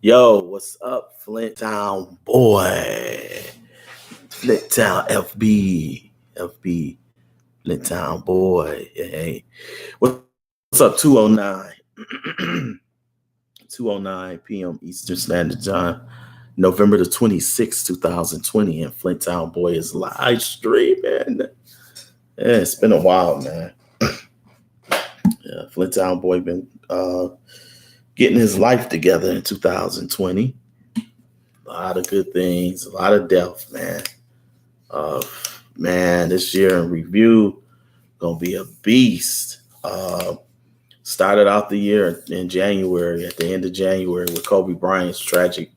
Yo, what's up, Flint Town boy? Flint Town FB, Flint Town boy. Hey, what's up? 209 p.m. Eastern Standard Time, November the 26th, 2020, and Flint Town boy is live streaming. Yeah, it's been a while, man. Yeah, Flint Town boy been getting his life together in 2020. A lot of good things, a lot of death, man. Uh, man, this year in review gonna be a beast. Started out the year in January, at the end of January, with Kobe Bryant's tragic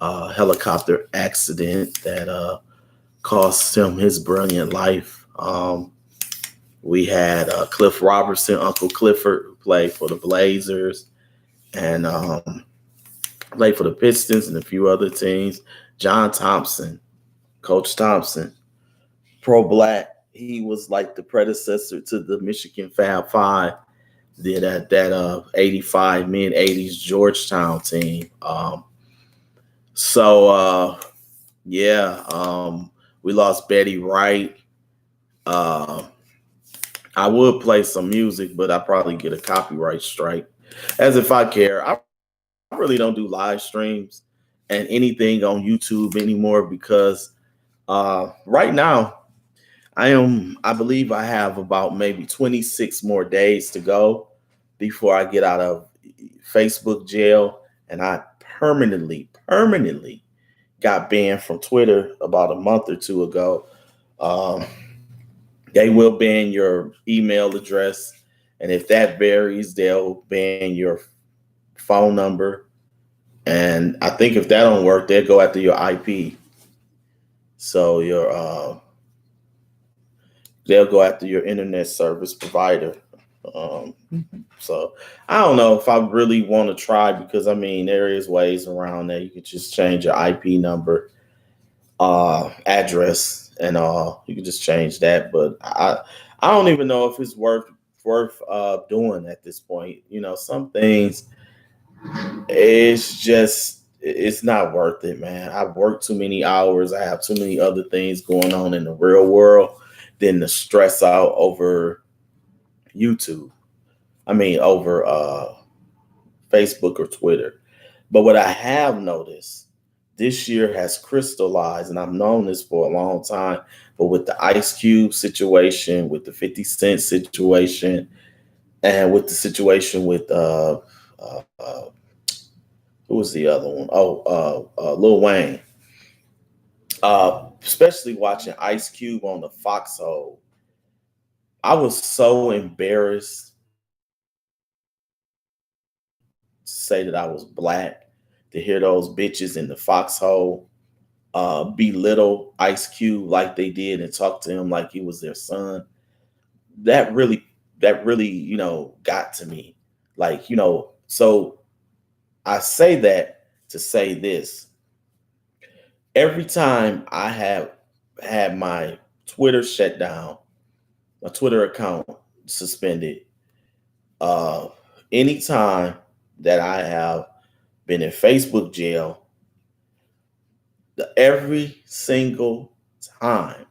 helicopter accident that cost him his brilliant life. We had Cliff Robertson, Uncle Clifford, who played for the Blazers and played for the Pistons and a few other teams. John Thompson, Coach Thompson, pro black. He was like the predecessor to the Michigan Fab Five, that 85 mid 80s Georgetown team. So yeah, we lost Betty Wright. Uh, I would play some music, but I probably get a copyright strike. As if I care. I really don't do live streams and anything on YouTube anymore because right now I believe I have about maybe 26 more days to go before I get out of Facebook jail. And I permanently got banned from Twitter about a month or two ago. Um, they will ban your email address. And if that varies, they'll ban your phone number. And I think if that don't work, they'll go after your IP. So they'll go after your internet service provider. Um, so I don't know if I really want to try because I mean there is ways around that. You could just change your IP number, address, and you can just change that. But I don't even know if it's worth doing at this point. You know, some things it's not worth it, man. I've worked too many hours. I have too many other things going on in the real world than to stress out over YouTube. I mean, over Facebook or Twitter. But what I have noticed this year has crystallized, and I've known this for a long time, but with the Ice Cube situation, with the 50 Cent situation, and with the situation with uh, uh, who was the other one? Lil Wayne. Especially watching Ice Cube on the Foxhole, I was so embarrassed to say that I was black, to hear those bitches in the Foxhole belittle Ice Cube like they did and talk to him like he was their son. That really, that really, got to me. Like, so I say that to say this. Every time I have had my Twitter shut down, my Twitter account suspended, uh, anytime that I have been in Facebook jail, every single time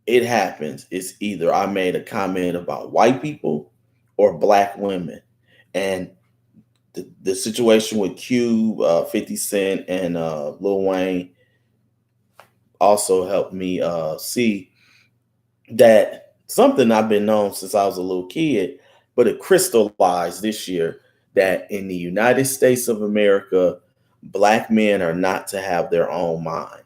it happens, it's either I made a comment about white people or black women. And the situation with Cube, 50 Cent, and Lil Wayne also helped me see that something I've been known since I was a little kid, but it crystallized this year that in the United States of America, black men are not to have their own mind.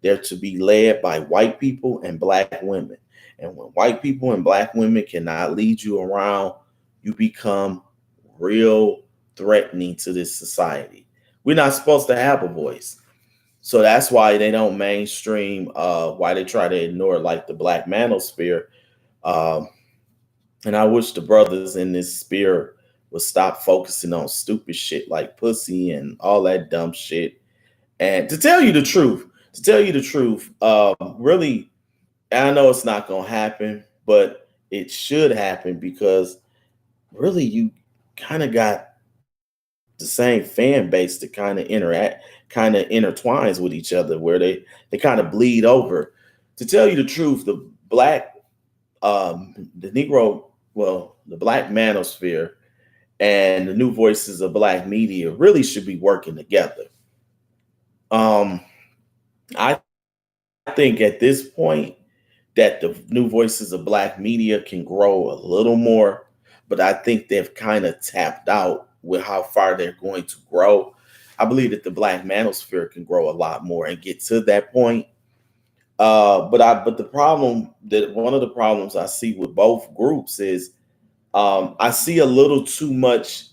They're to be led by white people and black women. And when white people and black women cannot lead you around, you become real threatening to this society. We're not supposed to have a voice. So that's why they don't mainstream, why they try to ignore like the black manosphere. Um, and I wish the brothers in this sphere would stop focusing on stupid shit like pussy and all that dumb shit. And to tell you the truth, really, I know it's not going to happen, but it should happen because really you kind of got the same fan base that kind of interact, kind of intertwines with each other, where they kind of bleed over. To tell you the truth, the Negro, well, the Black manosphere and the new voices of Black media really should be working together. Um, I think at this point that the new voices of Black media can grow a little more, but I think they've kind of tapped out with how far they're going to grow. I believe that the Black manosphere can grow a lot more and get to that point. But the problem that one of the problems I see with both groups is I see a little too much.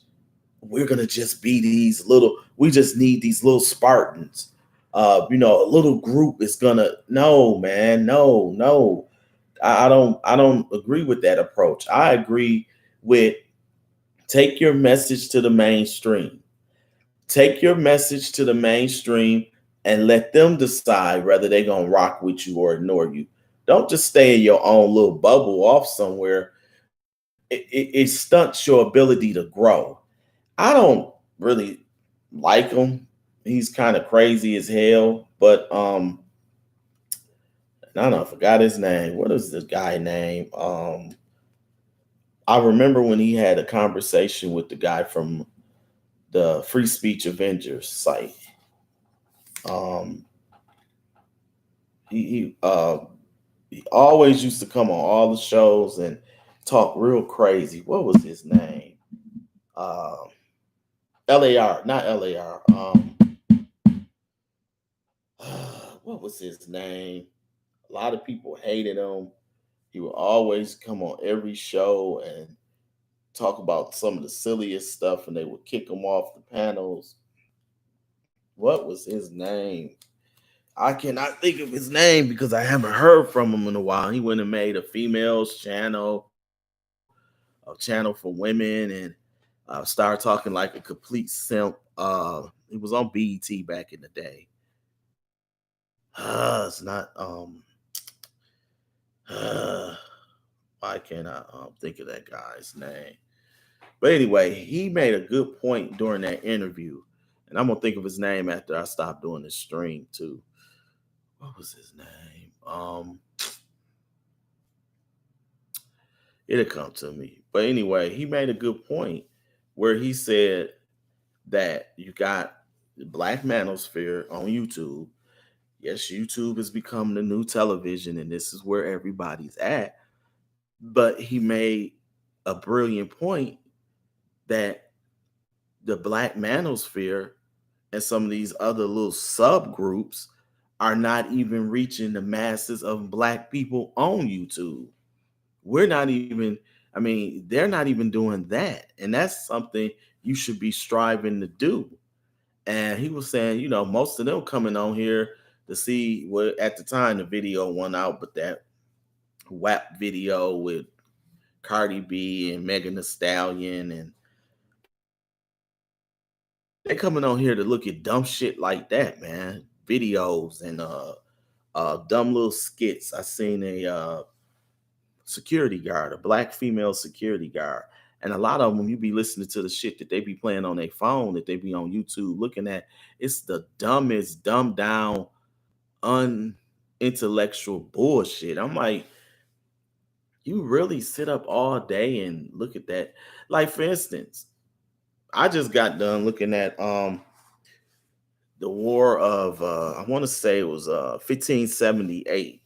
We're gonna just be these little. We just need these little Spartans. A little group is gonna. No, man, no, no. I don't agree with that approach. I agree with take your message to the mainstream. Take your message to the mainstream and let them decide whether they're gonna rock with you or ignore you. Don't just stay in your own little bubble off somewhere. It stunts your ability to grow. I don't really like him. He's kind of crazy as hell, but I don't know, I forgot his name. What is the guy name? I remember when he had a conversation with the guy from the Free Speech Avengers site. Um, he always used to come on all the shows and talk real crazy. What was his name? Um, LAR, not LAR. What was his name? A lot of people hated him. He would always come on every show and talk about some of the silliest stuff, and they would kick him off the panels. What was his name? I cannot think of his name because I haven't heard from him in a while. He went and made a females channel, a channel for women, and started talking like a complete simp. It was on BET back in the day. It's not. Uh, why can't I think of that guy's name? But anyway, he made a good point during that interview, and I'm gonna think of his name after I stop doing this stream too. What was his name? It'll come to me. But anyway, he made a good point where he said that you got the Black Manosphere on YouTube. Yes, YouTube has become the new television, and this is where everybody's at. But he made a brilliant point that the Black Manosphere and some of these other little subgroups are not even reaching the masses of Black people on YouTube. We're not even, I mean, they're not even doing that. And that's something you should be striving to do. And he was saying, most of them coming on here to see what at the time the video went out, but that WAP video with Cardi B and Megan Thee Stallion, and they coming on here to look at dumb shit like that, man. Videos and dumb little skits. I seen a security guard, a Black female security guard. And a lot of them, you be listening to the shit that they be playing on their phone, that they be on YouTube looking at, it's the dumbest, dumbed down, unintellectual bullshit. I'm like, you really sit up all day and look at that? Like, for instance, I just got done looking at the war of I want to say it was 1578.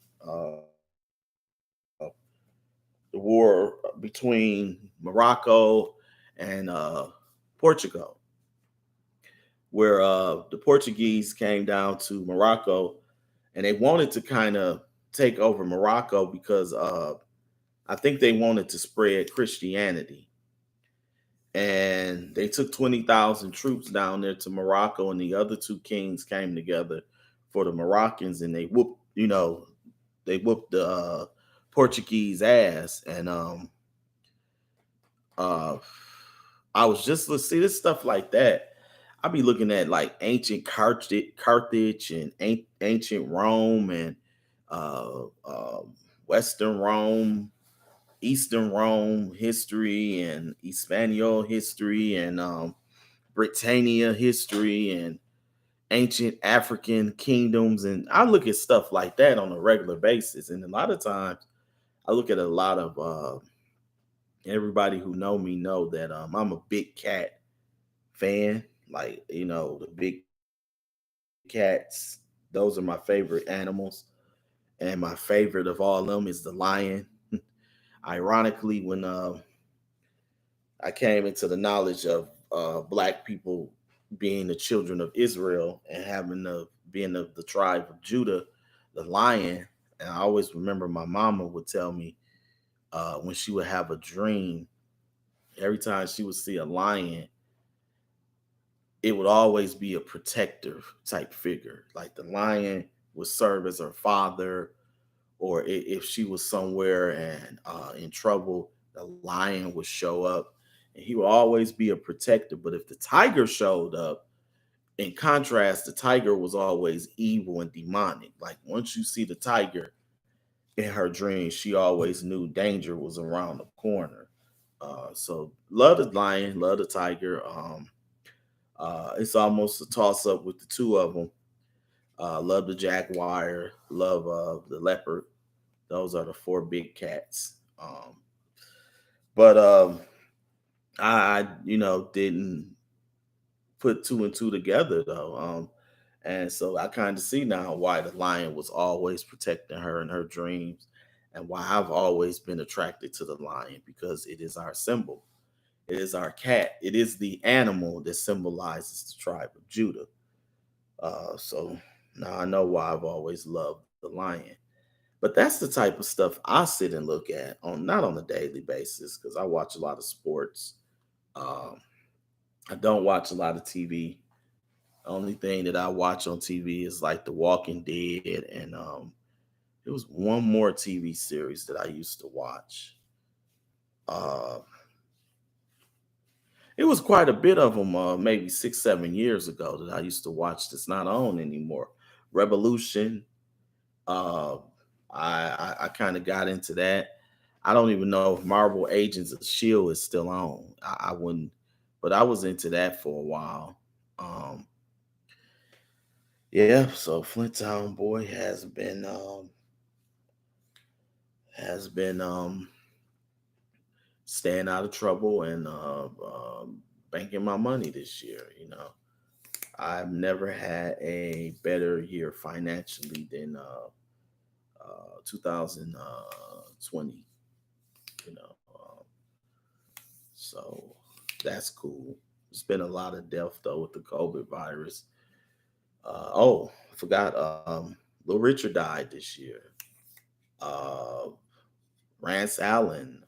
The war between Morocco and Portugal, where the Portuguese came down to Morocco and they wanted to kind of take over Morocco because I think they wanted to spread Christianity. And they took 20,000 troops down there to Morocco, and the other two kings came together for the Moroccans, and they whooped the Portuguese ass. And uh, I was just, let's see, this stuff like that. I be looking at like ancient Carthage and ancient Rome and Western Rome, Eastern Rome history and Espanol history, and Britannia history and ancient African kingdoms. And I look at stuff like that on a regular basis. And a lot of times I look at a lot of everybody who know me know that I'm a big cat fan. Like, the big cats, those are my favorite animals. And my favorite of all of them is the lion. Ironically, when I came into the knowledge of black people being the children of Israel and having the being of the tribe of Judah, the lion. And I always remember my mama would tell me when she would have a dream, every time she would see a lion, it would always be a protective type figure. Like the lion would serve as her father, or if she was somewhere and in trouble, the lion would show up, and he would always be a protector. But if the tiger showed up, in contrast, the tiger was always evil and demonic. Like once you see the tiger in her dreams, she always knew danger was around the corner. So love the lion, love the tiger. It's almost a toss up with the two of them. Love the jaguar, love the leopard. Those are the four big cats. But I didn't put two and two together though. And so I kind of see now why the lion was always protecting her in her dreams, and why I've always been attracted to the lion because it is our symbol. It is our cat. It is the animal that symbolizes the tribe of Judah. So now I know why I've always loved the lion. But that's the type of stuff I sit and look at on not on a daily basis because I watch a lot of sports. Um, I don't watch a lot of TV. The only thing that I watch on TV is like The Walking Dead, and there was one more TV series that I used to watch. Uh, it was quite a bit of them, maybe 6, 7 years ago that I used to watch. That's not on anymore. Revolution. Uh, I kind of got into that. I don't even know if Marvel Agents of Shield is still on. I wouldn't, but I was into that for a while. Um, yeah, so Flint Town Boy has been staying out of trouble and banking my money this year. I've never had a better year financially than 2020. You know, so that's cool. It's been a lot of death though with the COVID virus. Oh, I forgot. Little Richard died this year. Uh, Rance Allen.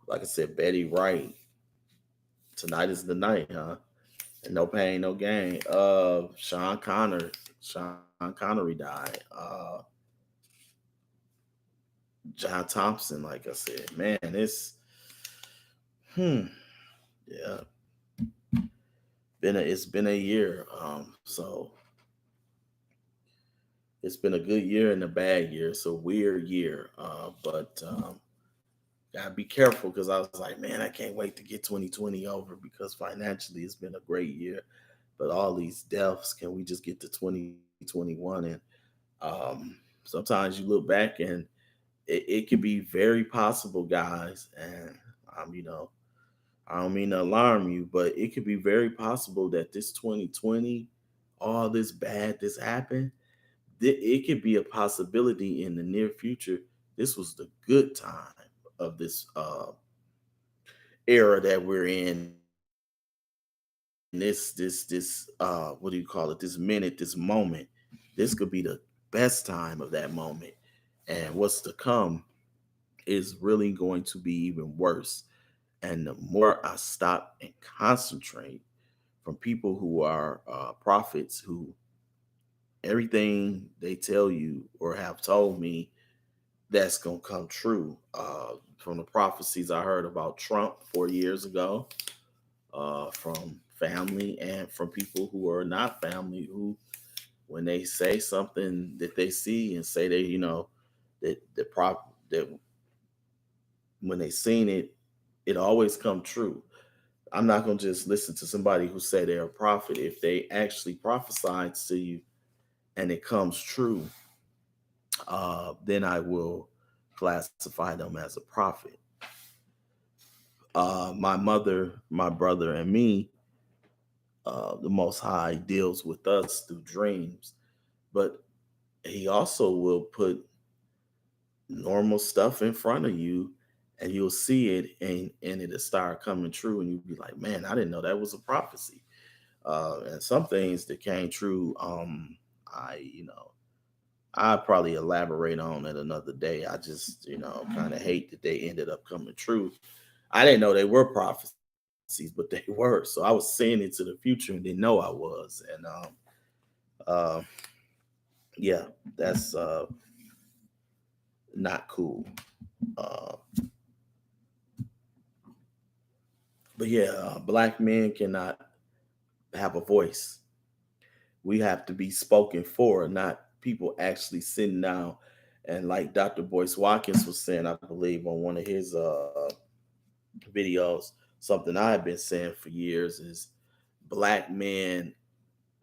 Like I said, Betty Wright. Tonight is the night, huh? And no pain, no gain. Sean Connery died. John Thompson, like I said, man, hmm, yeah, it's been a year. So it's been a good year and a bad year. It's a weird year. But gotta be careful because I was like, man, I can't wait to get 2020 over because financially it's been a great year. But all these deaths, can we just get to 2021? And sometimes you look back and it can be very possible, guys. And I don't mean to alarm you, but it could be very possible that this 2020, all this bad this happened, it could be a possibility in the near future. This was the good time of this era that we're in. This what do you call it? This minute, this moment. This could be the best time of that moment. And what's to come is really going to be even worse. And the more I stop and concentrate from people who are prophets, who everything they tell you or have told me that's going to come true. From the prophecies I heard about Trump 4 years ago, from family and from people who are not family, who, when they say something that they see and say they, that when they seen it, it always come true. I'm not gonna just listen to somebody who say they're a prophet. If they actually prophesied to you and it comes true, then I will classify them as a prophet. My mother, my brother, and me, the Most High deals with us through dreams, but He also will put normal stuff in front of you, and you'll see it, and it'll start coming true, and you'll be like, "Man, I didn't know that was a prophecy." And some things that came true, I probably elaborate on it another day. I just, kind of hate that they ended up coming true. I didn't know they were prophecies, but they were. So I was seeing into the future and didn't know I was. And uh, yeah, that's not cool. Uh, but yeah, black men cannot have a voice. We have to be spoken for, not people actually sitting down. And like Dr. Boyce Watkins was saying, I believe on one of his videos, something I've been saying for years is black men,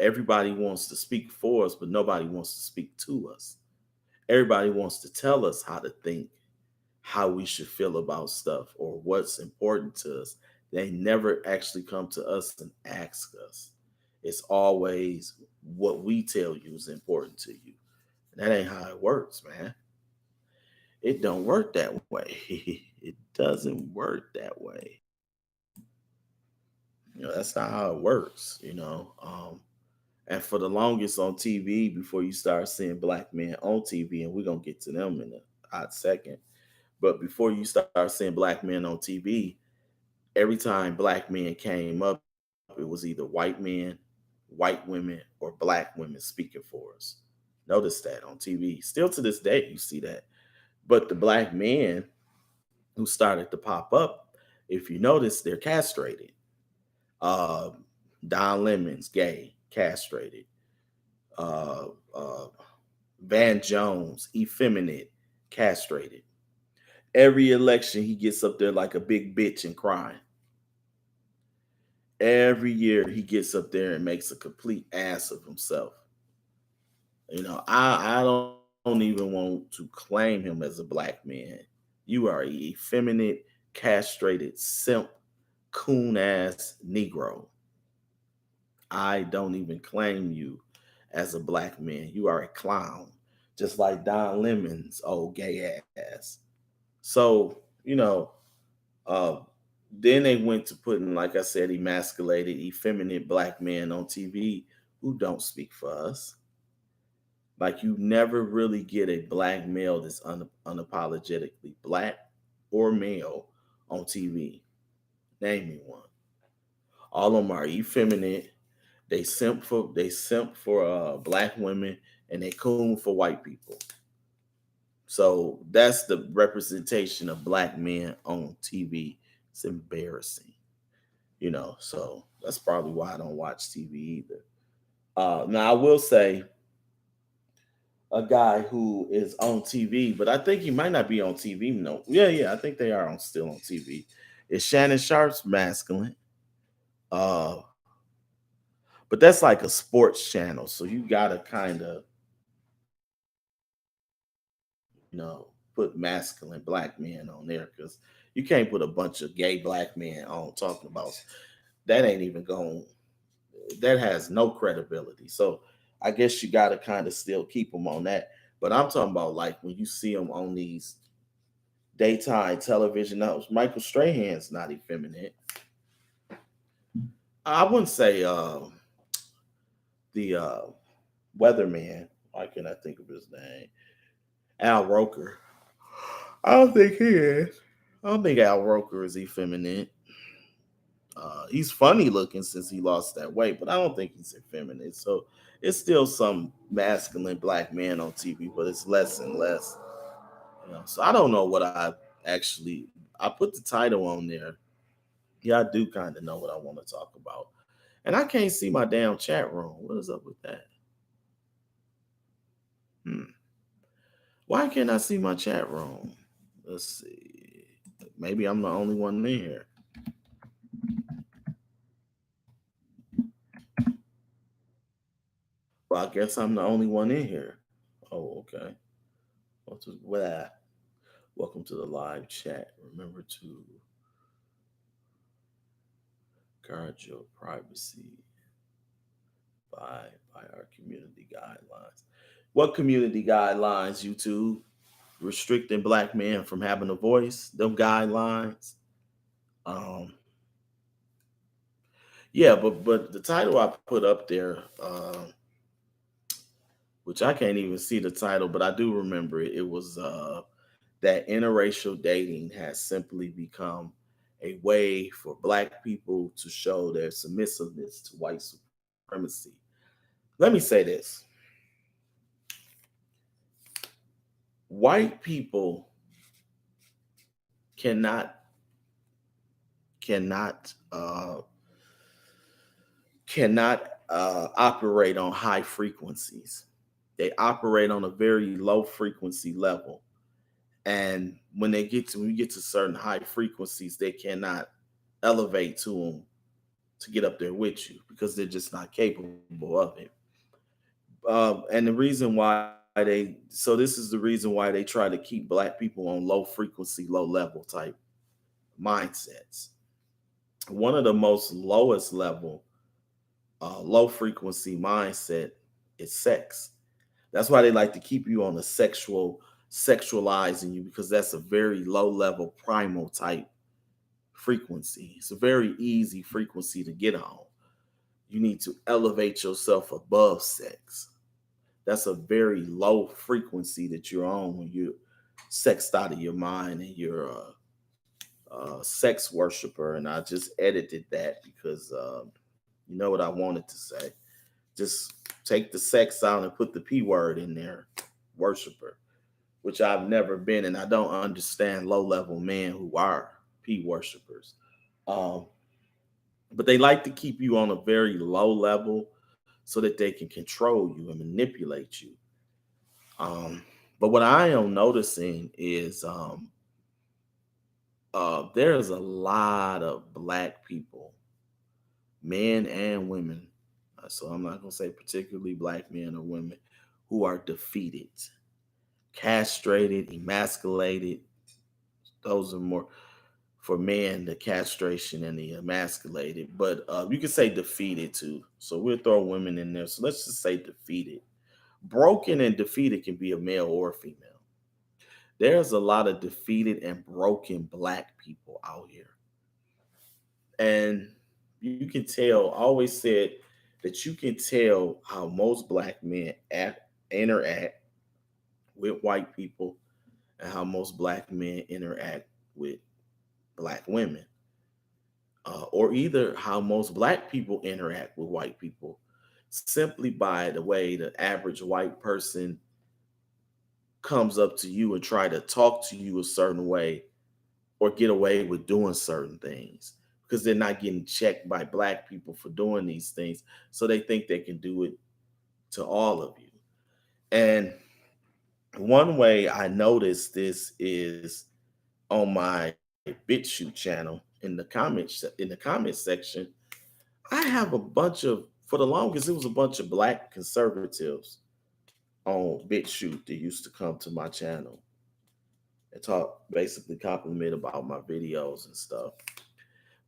everybody wants to speak for us, but nobody wants to speak to us. Everybody wants to tell us how to think, how we should feel about stuff, or what's important to us. They never actually come to us and ask us. It's always what we tell you is important to you. And that ain't how it works, man. It don't work that way. It doesn't work that way. That's not how it works. And for the longest on TV, before you start seeing black men on TV, and we're gonna get to them in a hot second. But before you start seeing black men on TV, every time black men came up, it was either white men, white women, or black women speaking for us. Notice that on TV. Still to this day, you see that. But the black men who started to pop up, if you notice, they're castrated. Um, Don Lemon's gay, castrated. Uh, uh, Van Jones, effeminate, castrated. Every election, he gets up there like a big bitch and crying. Every year, he gets up there and makes a complete ass of himself. I don't even want to claim him as a black man. You are a effeminate, castrated, simp, coon ass Negro. I don't even claim you as a black man. You are a clown, just like Don Lemon's old gay ass. So, uh, then they went to putting, like I said, emasculated, effeminate black men on TV who don't speak for us. Like you never really get a black male that's unapologetically black or male on TV. Name me one. All of them are effeminate. They simp for black women and they coon for white people. So that's the representation of black men on TV. It's embarrassing, So that's probably why I don't watch TV either. Now I will say a guy who is on TV, but I think he might not be on TV. No, yeah, I think they are still on TV. Is Shannon Sharp's masculine? Uh, but that's like a sports channel, so you gotta kind of put masculine black men on there because you can't put a bunch of gay black men on talking about that. Ain't even going. That has no credibility. So I guess you got to kind of still keep them on that. But I'm talking about like when you see them on these daytime television hosts. Michael Strahan's not effeminate. I wouldn't say the weatherman. Why can't I think of his name? Al Roker. I don't think he is. I don't think Al Roker is effeminate. He's funny looking since he lost that weight, but I don't think he's effeminate. So it's still some masculine black man on TV, but it's less and less. So I don't know what I actually. I put the title on there. Yeah, I do kind of know what I want to talk about, and I can't see my damn chat room. What is up with that? Hmm. Why can't I see my chat room? Let's see. Maybe I'm the only one in here. Well, I guess I'm the only one in here. Oh, okay. Well, welcome to the live chat. Remember to guard your privacy by our community guidelines. What community guidelines, YouTube? Restricting black men from having a voice, them guidelines. Um, yeah, but the title I put up there, which I can't even see the title, but I do remember it. It was that interracial dating has simply become a way for black people to show their submissiveness to white supremacy. Let me say this: white people cannot cannot operate on high frequencies. They operate on a very low frequency level, and when you get to certain high frequencies, they cannot elevate to them to get up there with you because they're just not capable of it. And the reason why this is the reason why they try to keep black people on low frequency, low level type mindsets. One of the most lowest level, low frequency mindset is sex. That's why they like to keep you on a sexualizing you because that's a very low level primal type frequency. It's a very easy frequency to get on. You need to elevate yourself above sex. That's a very low frequency that you're on when you're sexed out of your mind and you're a sex worshiper. And I just edited that because you know what I wanted to say. Just take the sex out and put the P word in there, worshiper, which I've never been. And I don't understand low level men who are P worshipers. Um, but they like to keep you on a very low level so that they can control you and manipulate you. Um, but what I am noticing is there's a lot of black people, men and women. So I'm not going to say particularly black men or women who are defeated, castrated, emasculated. Those are more for men, the castration and the emasculated. But you can say defeated too. So we'll throw women in there. So let's just say defeated. Broken and defeated can be a male or a female. There's a lot of defeated and broken black people out here. And you can tell, I always said that you can tell how most black men interact with white people and how most black men interact with black women, or either how most black people interact with white people simply by the way the average white person comes up to you and try to talk to you a certain way or get away with doing certain things because they're not getting checked by black people for doing these things. So they think they can do it to all of you. And one way I noticed this is on my BitChute channel in the comment section. I have a bunch of for the longest it was a bunch of black conservatives on BitChute that used to come to my channel and talk basically compliment about my videos and stuff.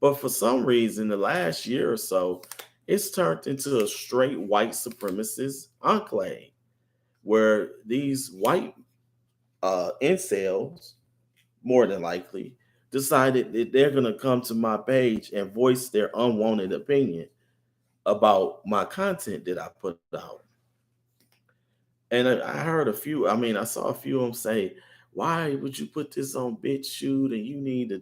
But for some reason, the last year or so, it's turned into a straight white supremacist enclave where these white incels, more than likely, decided that they're going to come to my page and voice their unwanted opinion about my content that I put out. And I heard a few, I mean, I saw a few of them say, why would you put this on BitChute and you need to.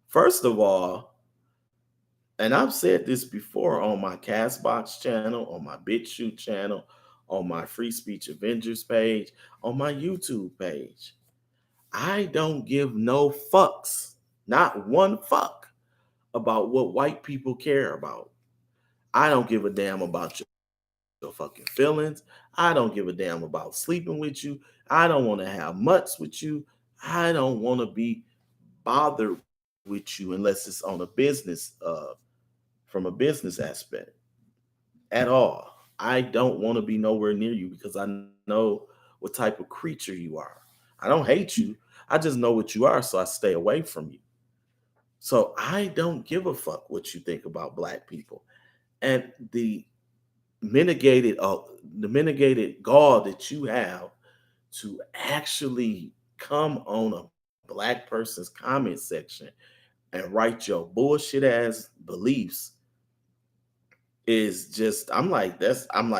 First of all, and I've said this before on my Castbox channel, on my BitChute channel, on my Free Speech Avengers page, on my YouTube page. I don't give no fucks, not one fuck about what white people care about. I don't give a damn about your fucking feelings. I don't give a damn about sleeping with you. I don't want to have mutts with you. I don't want to be bothered with you unless it's on a business from a business aspect at all. I don't want to be nowhere near you because I know what type of creature you are. I don't hate you. I just know what you are, so I stay away from you. So I don't give a fuck what you think about black people. And mitigated uh the mitigated gall that you have to actually come on a black person's comment section and write your bullshit ass beliefs is just I'm like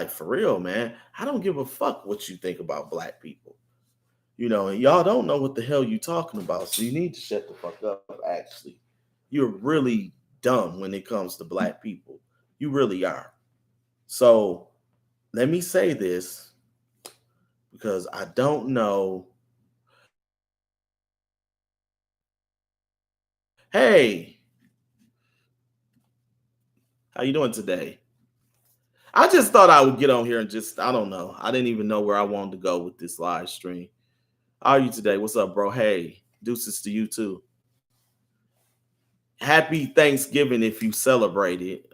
for real, man. I don't give a fuck what you think about black people. And y'all don't know what the hell you talking about. So you need to shut the fuck up, actually. You're really dumb when it comes to black people. You really are. So let me say this because I don't know. Hey, how you doing today? I just thought I would get on here and just I don't know. I didn't even know where I wanted to go with this live stream. How are you today? What's up, bro? Hey, deuces to you too. Happy Thanksgiving if you celebrate it.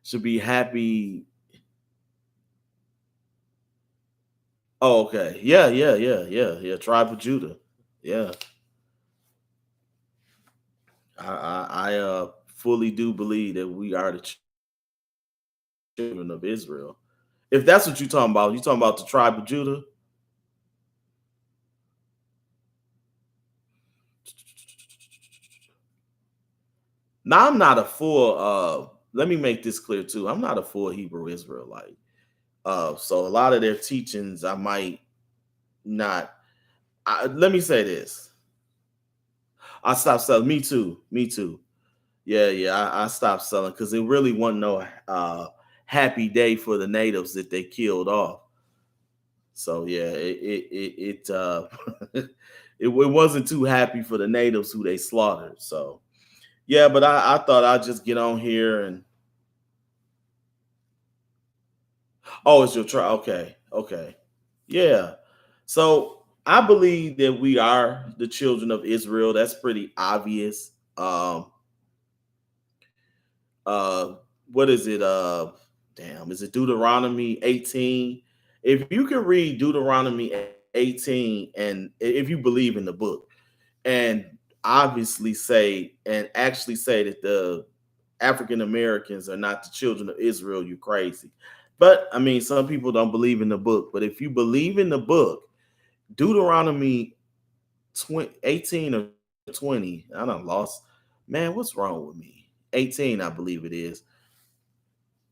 Should be happy. Oh, okay. Yeah, yeah, yeah, yeah, yeah. Tribe of Judah. Yeah, I fully do believe that we are the children of Israel. If that's what you're talking about, you talking about the tribe of Judah. Now I'm not a full. Let me make this clear too. I'm not a full Hebrew Israelite. So a lot of their teachings I might not. Let me say this. I stopped selling. Me too. Me too. Yeah, yeah. I stopped selling because it really wasn't no happy day for the natives that they killed off. So yeah, it wasn't too happy for the natives who they slaughtered. So yeah, but I thought I'd just get on here and oh, it's your try. Okay, okay, yeah. So I believe that we are the children of Israel. That's pretty obvious. Uh, what is it? Damn, is it Deuteronomy 18? If you can read Deuteronomy 18, and if you believe in the book, and obviously say and actually say that the African Americans are not the children of Israel, you're crazy. But I mean, some people don't believe in the book. But if you believe in the book, Deuteronomy 18 or 20, I done lost. Man, what's wrong with me? 18, I believe it is.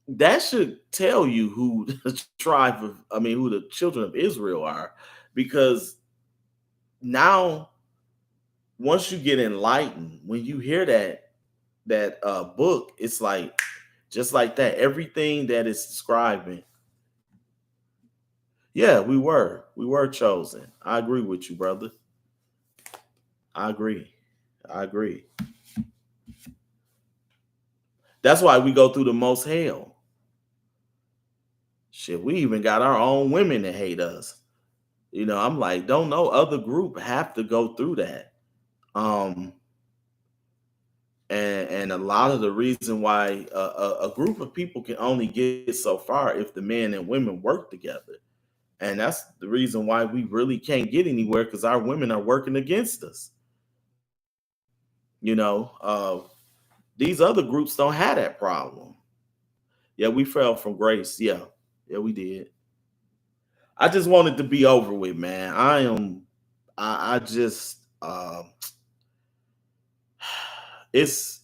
That should tell you who the tribe of, I mean, who the children of Israel are. Because now, once you get enlightened, when you hear that book, it's like just like that. Everything that is describing, yeah, we were chosen. I agree with you, brother. I agree. I agree. That's why we go through the most hell. Shit, we even got our own women that hate us. I'm like, don't no other group have to go through that. Um, and a lot of the reason why a group of people can only get so far if the men and women work together. And that's the reason why we really can't get anywhere because our women are working against us. You know, these other groups don't have that problem. Yeah, we fell from grace. Yeah, yeah, we did. I just wanted to be over with, man. I just, it's,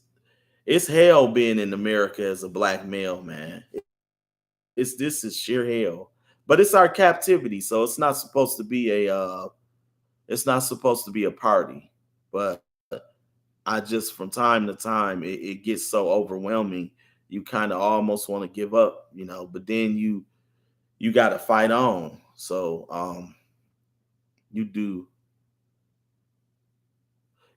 it's hell being in America as a black male, man. This is sheer hell, but it's our captivity, so it's not supposed to be a party. But I just from time to time it gets so overwhelming, you kind of almost want to give up, but then you got to fight on. So you do.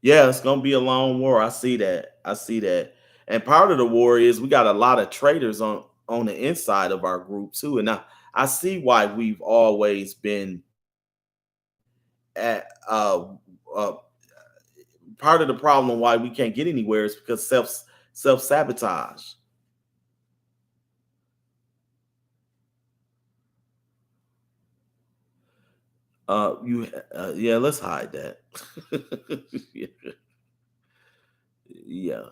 Yeah, it's gonna be a long war. I see that. I see that. And part of the war is we got a lot of traitors on the inside of our group too. And I see why we've always been at uh part of the problem why we can't get anywhere is because self sabotage. You yeah, let's hide that. Yeah. Yeah.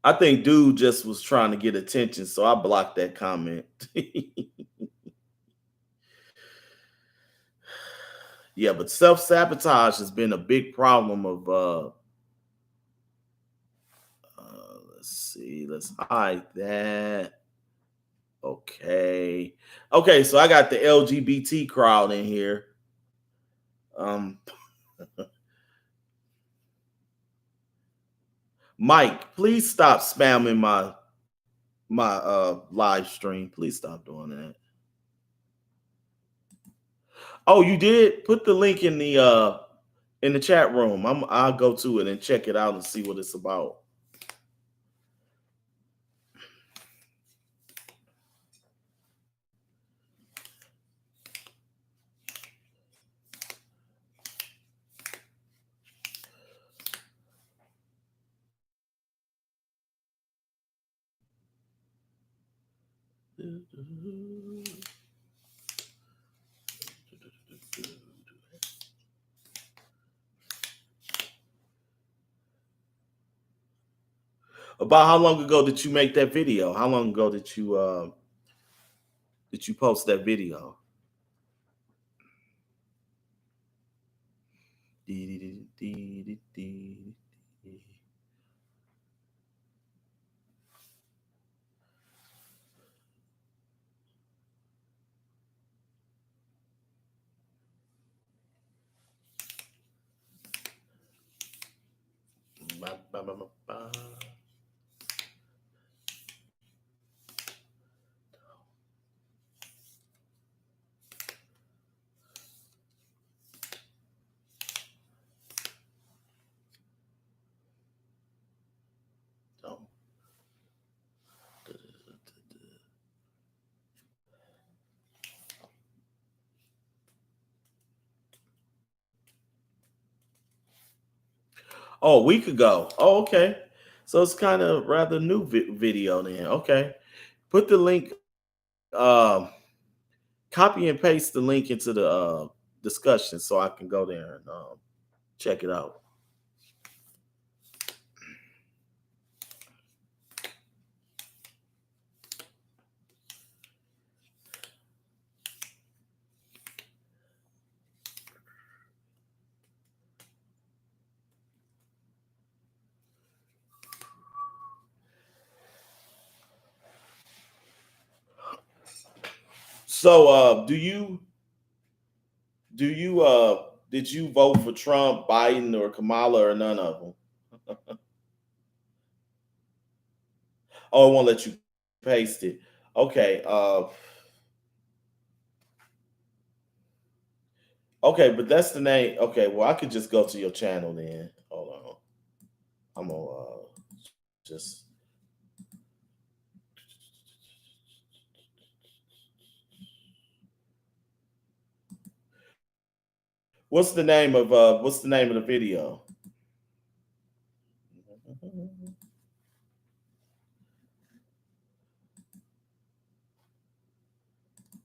I think dude just was trying to get attention, so I blocked that comment. Yeah, but self-sabotage has been a big problem of let's see, let's hide that. Okay. Okay, so I got the LGBT crowd in here. Um Mike, please stop spamming my live stream. Please stop doing that. Oh, you did? Put the link in the chat room. I'll go to it and check it out and see what it's about. About how long ago did you make that video? How long ago did you post that video? Oh, a week ago. Oh, okay. So it's kind of rather new video then. Okay. Put the link, um, copy and paste the link into the discussion so I can go there and check it out. So did you vote for Trump, Biden, or Kamala, or none of them? Oh, it won't let you paste it. Okay. Okay, but that's the name. Okay, well, I could just go to your channel then. Hold on. I'm gonna just. What's the name of the video?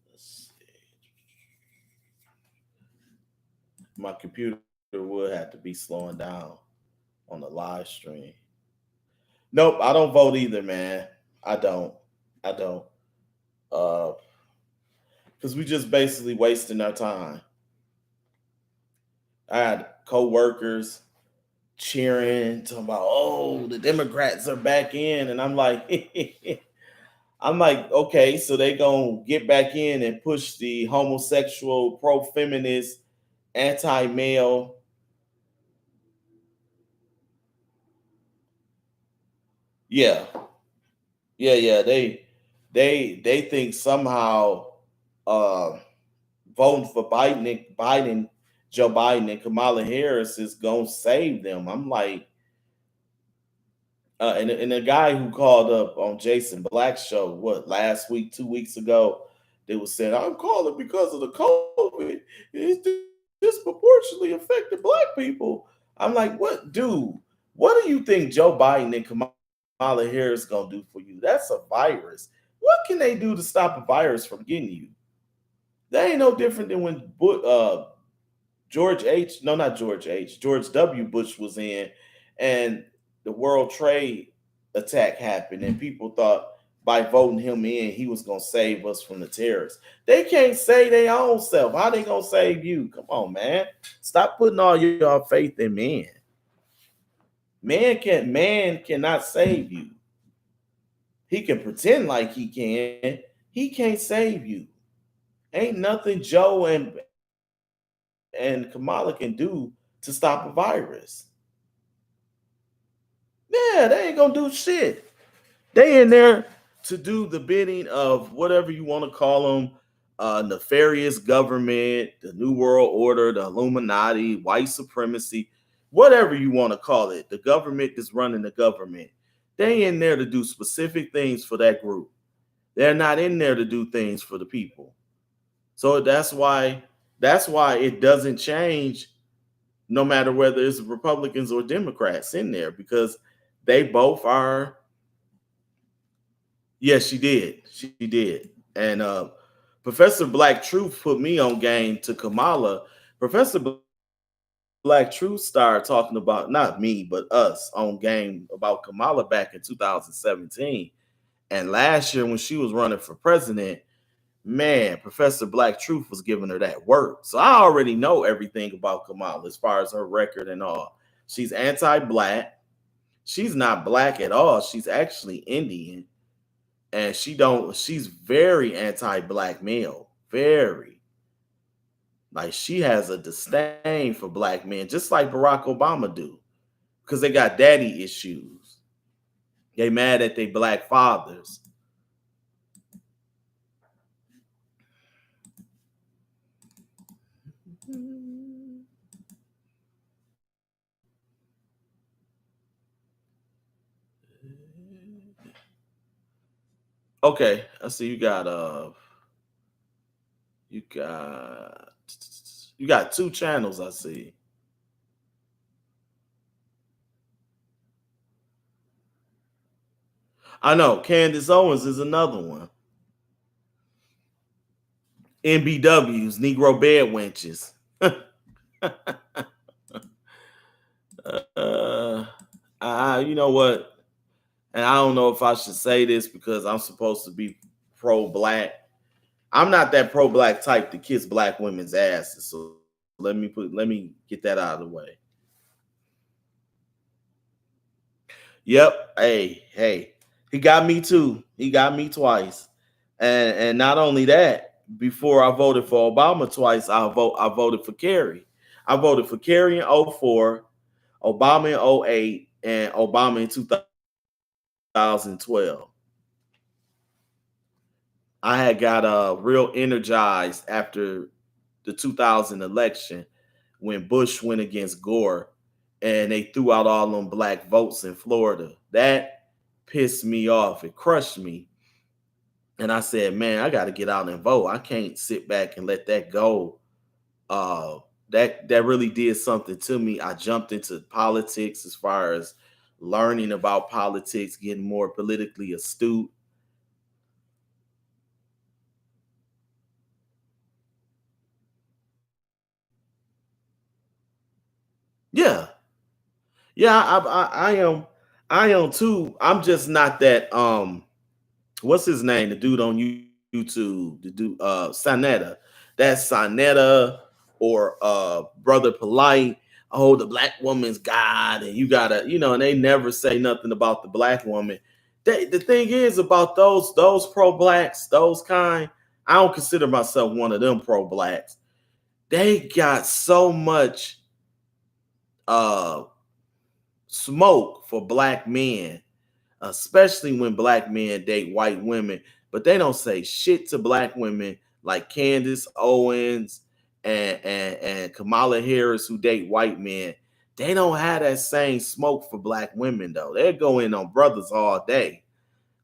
Let's see. My computer would have to be slowing down on the live stream. Nope, I don't vote either, man. I don't. I don't. Uh, because we just basically wasting our time. I had co-workers cheering, talking about, oh, the Democrats are back in. And I'm like, I'm like, okay, so they gonna get back in and push the homosexual, pro-feminist, anti-male. Yeah, yeah. They think somehow uh voting for Joe Biden and Kamala Harris is gonna save them. I'm like, and the guy who called up on Jason Black's show, what, last week, 2 weeks ago, they was saying, I'm calling because of the COVID. It's disproportionately affected black people. I'm like, what, dude? What do you think Joe Biden and Kamala Harris gonna do for you? That's a virus. What can they do to stop a virus from getting you? They ain't no different than when George H. No, not George H. George W. Bush was in, and the World Trade attack happened, and people thought by voting him in, he was gonna save us from the terrorists. They can't save their own self. How they gonna save you? Come on, man. Stop putting all your faith in man. Man cannot save you. He can pretend like he can. He can't save you. Ain't nothing Joe and Kamala can do to stop a virus. Yeah, they ain't gonna do shit. They in there to do the bidding of whatever you want to call them, nefarious government, the New World Order, the Illuminati, white supremacy, whatever you want to call it. The government that's running the government. They in there to do specific things for that group. They're not in there to do things for the people. So that's why it doesn't change no matter whether it's Republicans or Democrats in there, because they both are. Yes, she did. She did. And Professor Black Truth put me on game to Kamala. Professor Black Truth started talking about not me, but us on game about Kamala back in 2017. And last year when she was running for president, man, Professor Black Truth was giving her that work. So I already know everything about Kamala as far as her record and all. She's anti-black. She's not black at all. She's actually Indian. And she's very anti-black male. Very. Like she has a disdain for black men, just like Barack Obama do. Because they got daddy issues. They mad at their black fathers. Okay, I see you got you got two channels, I see. I know Candace Owens is another one. NBWs, Negro bed wenches. uh, you know what? And I don't know if I should say this because I'm supposed to be pro-black. I'm not that pro-black type to kiss black women's asses. So let me get that out of the way. Yep. Hey. He got me too. He got me twice. And not only that, before I voted for Obama twice, I voted for Kerry. I voted for Kerry in '04, Obama in '08, and Obama in 2012. I had got real energized after the 2000 election when Bush went against Gore and they threw out all them black votes in Florida. That pissed me off. It crushed me. And I said, man, I got to get out and vote. I can't sit back and let that go. Uh, that really did something to me. I jumped into politics as far as learning about politics, getting more politically astute. Yeah, yeah, I am too. I'm just not that. What's his name? The dude on YouTube, the dude Sanetta. That's Sanetta or Brother Polite. Oh, the black woman's God, and you gotta, and they never say nothing about the black woman. The thing is about those pro blacks, those kind. I don't consider myself one of them pro blacks. They got so much uh smoke for black men, especially when black men date white women, but they don't say shit to black women like Candace Owens and Kamala Harris who date white men. They don't have that same smoke for black women though. They go in on brothers all day,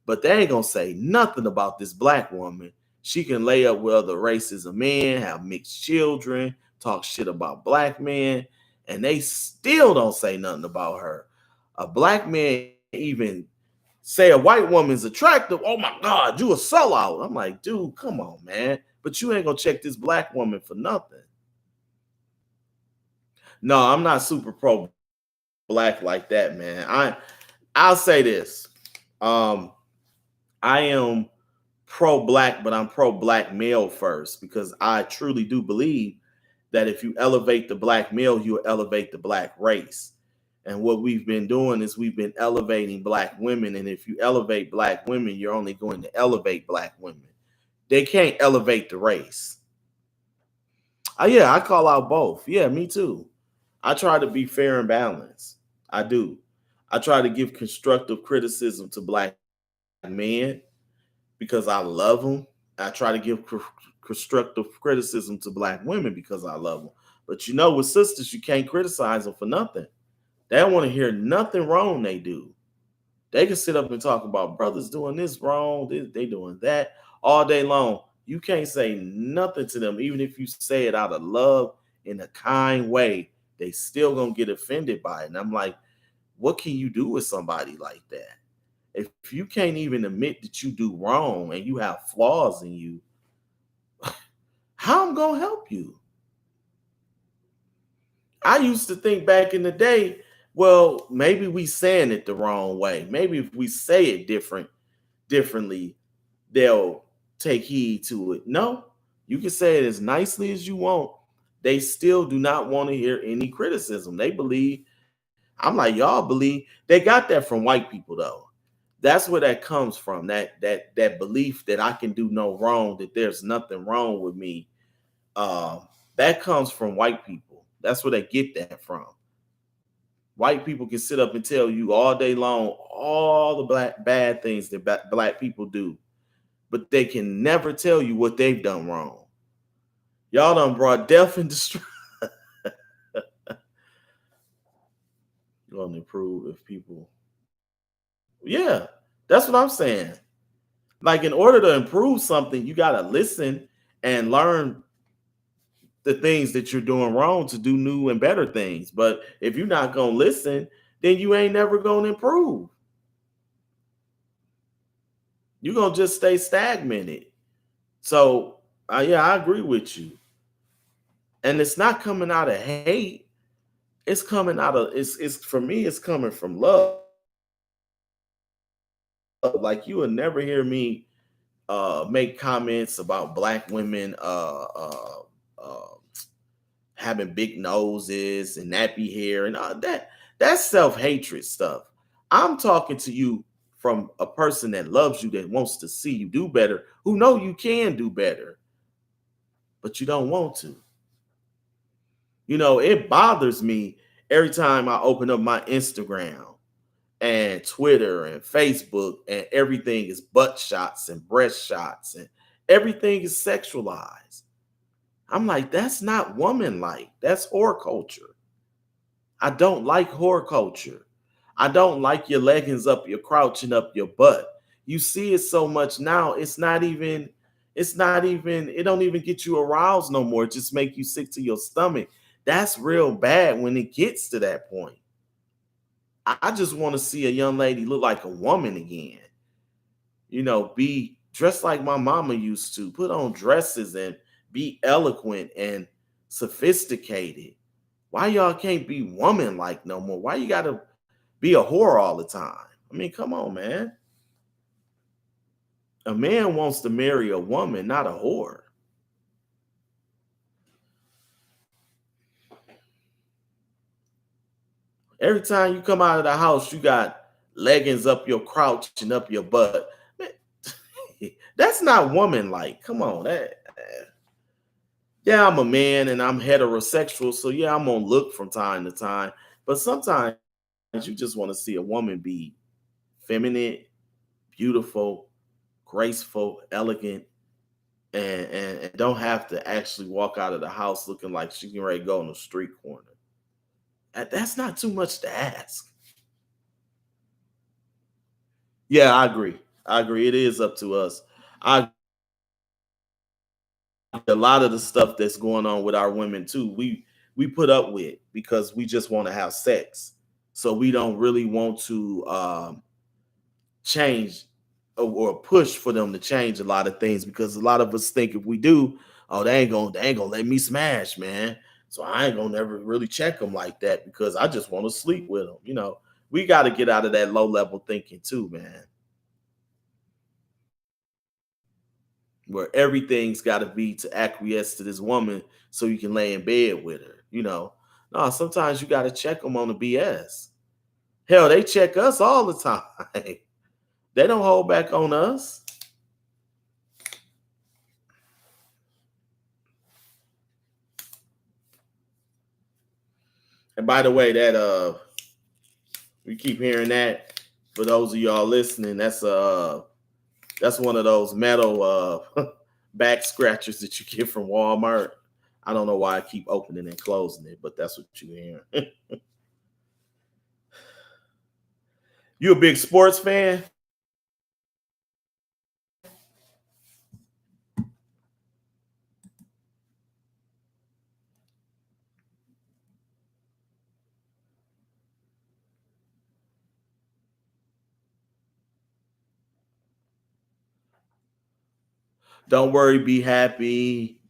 but they ain't gonna say nothing about this black woman. She can lay up with other races of men, have mixed children, talk shit about black men, and they still don't say nothing about her. A black man even say a white woman's attractive, oh my God, you a sellout. I'm like, dude, come on, man. But you ain't gonna check this black woman for nothing. No, I'm not super pro black like that, man. I'll say this. Um, I am pro black, but I'm pro black male first because I truly do believe that if you elevate the black male, you elevate the black race. And what we've been doing is we've been elevating black women. And if you elevate black women, you're only going to elevate black women. They can't elevate the race. Yeah, I call out both. Yeah, me too. I try to be fair and balanced. I do. I try to give constructive criticism to black men because I love them. I try to give constructive criticism to black women because I love them. But you know, with sisters, you can't criticize them for nothing. They don't want to hear nothing wrong they do. They can sit up and talk about brothers doing this wrong, they doing that all day long. You can't say nothing to them, even if you say it out of love in a kind way. They still gonna get offended by it. And I'm like, what can you do with somebody like that? If you can't even admit that you do wrong and you have flaws in you, how I'm gonna help you? I used to think back in the day, well, maybe we saying it the wrong way. Maybe if we say it differently, they'll take heed to it. No, you can say it as nicely as you want. They still do not want to hear any criticism. They believe, I'm like, y'all believe they got that from white people though. That's where that comes from. That belief that I can do no wrong, that there's nothing wrong with me. Uh, that comes from white people. That's where they get that from. White people can sit up and tell you all day long all the black bad things that black people do, but they can never tell you what they've done wrong. Y'all done brought death and destruction. Gonna improve if people. Yeah, that's what I'm saying. Like in order to improve something, you gotta listen and learn the things that you're doing wrong to do new and better things. But if you're not gonna listen, then you ain't never gonna improve. You're gonna just stay stagnated. So yeah, I agree with you. And it's not coming out of hate. It's coming out of it's for me, it's coming from love. Like you will never hear me make comments about black women uh having big noses and nappy hair and all that. That's self-hatred stuff. I'm talking to you from a person that loves you, that wants to see you do better, who know you can do better, but you don't want to. You know, it bothers me every time I open up my Instagram and Twitter and Facebook and everything is butt shots and breast shots and everything is sexualized. I'm like, that's not woman like. That's whore culture. I don't like whore culture. I don't like your leggings up, your crouching up your butt. You see it so much now, it don't even get you aroused no more. It just make you sick to your stomach. That's real bad when it gets to that point. I just want to see a young lady look like a woman again. You know, be dressed like my mama used to, put on dresses and be eloquent and sophisticated. Why y'all can't be woman like no more? Why you gotta be a whore all the time? I mean, come on, man. A man wants to marry a woman, not a whore. Every time you come out of the house, you got leggings up your crouch and up your butt. Man, that's not woman like. Come on, yeah, I'm a man and I'm heterosexual, so yeah, I'm gonna look from time to time. But sometimes you just want to see a woman be feminine, beautiful, graceful, elegant, and don't have to actually walk out of the house looking like she can ready to go on the street corner. That's not too much to ask. Yeah, I agree. I agree. It is up to us. I A lot of the stuff that's going on with our women too, we put up with because we just want to have sex. So we don't really want to change or push for them to change a lot of things, because a lot of us think if we do, oh, they ain't gonna let me smash, man. So I ain't gonna never really check them like that because I just want to sleep with them. We got to get out of that low level thinking too, man, where everything's got to be to acquiesce to this woman so you can lay in bed with her. No, sometimes you got to check them on the BS. Hell, they check us all the time. They don't hold back on us. And by the way, that we keep hearing that. For those of y'all listening, that's one of those metal back scratchers that you get from Walmart. I don't know why I keep opening and closing it, but that's what you hear. You a big sports fan? Don't worry, be happy.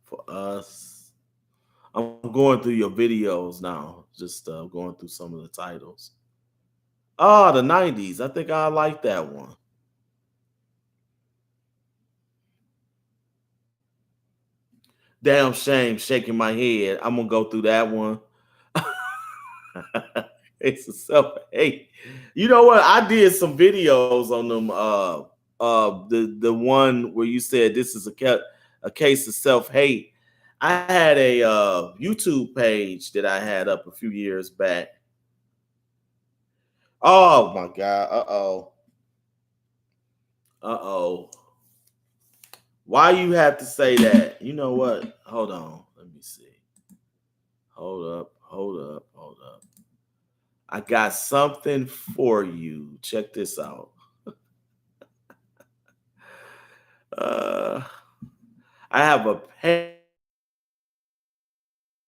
For us, I'm going through your videos now, just going through some of the titles. Oh, the 90s. I think I like that one. Damn shame, shaking my head. I'm gonna go through that one. It's a self hate. You know what? I did some videos on them. The one where you said this is a case of self hate. I had a YouTube page that I had up a few years back. Oh my god. Uh oh. Why you have to say that? You know what? Hold on. Let me see. Hold up. Hold up. Hold up. I got something for you. Check this out. Uh, I have a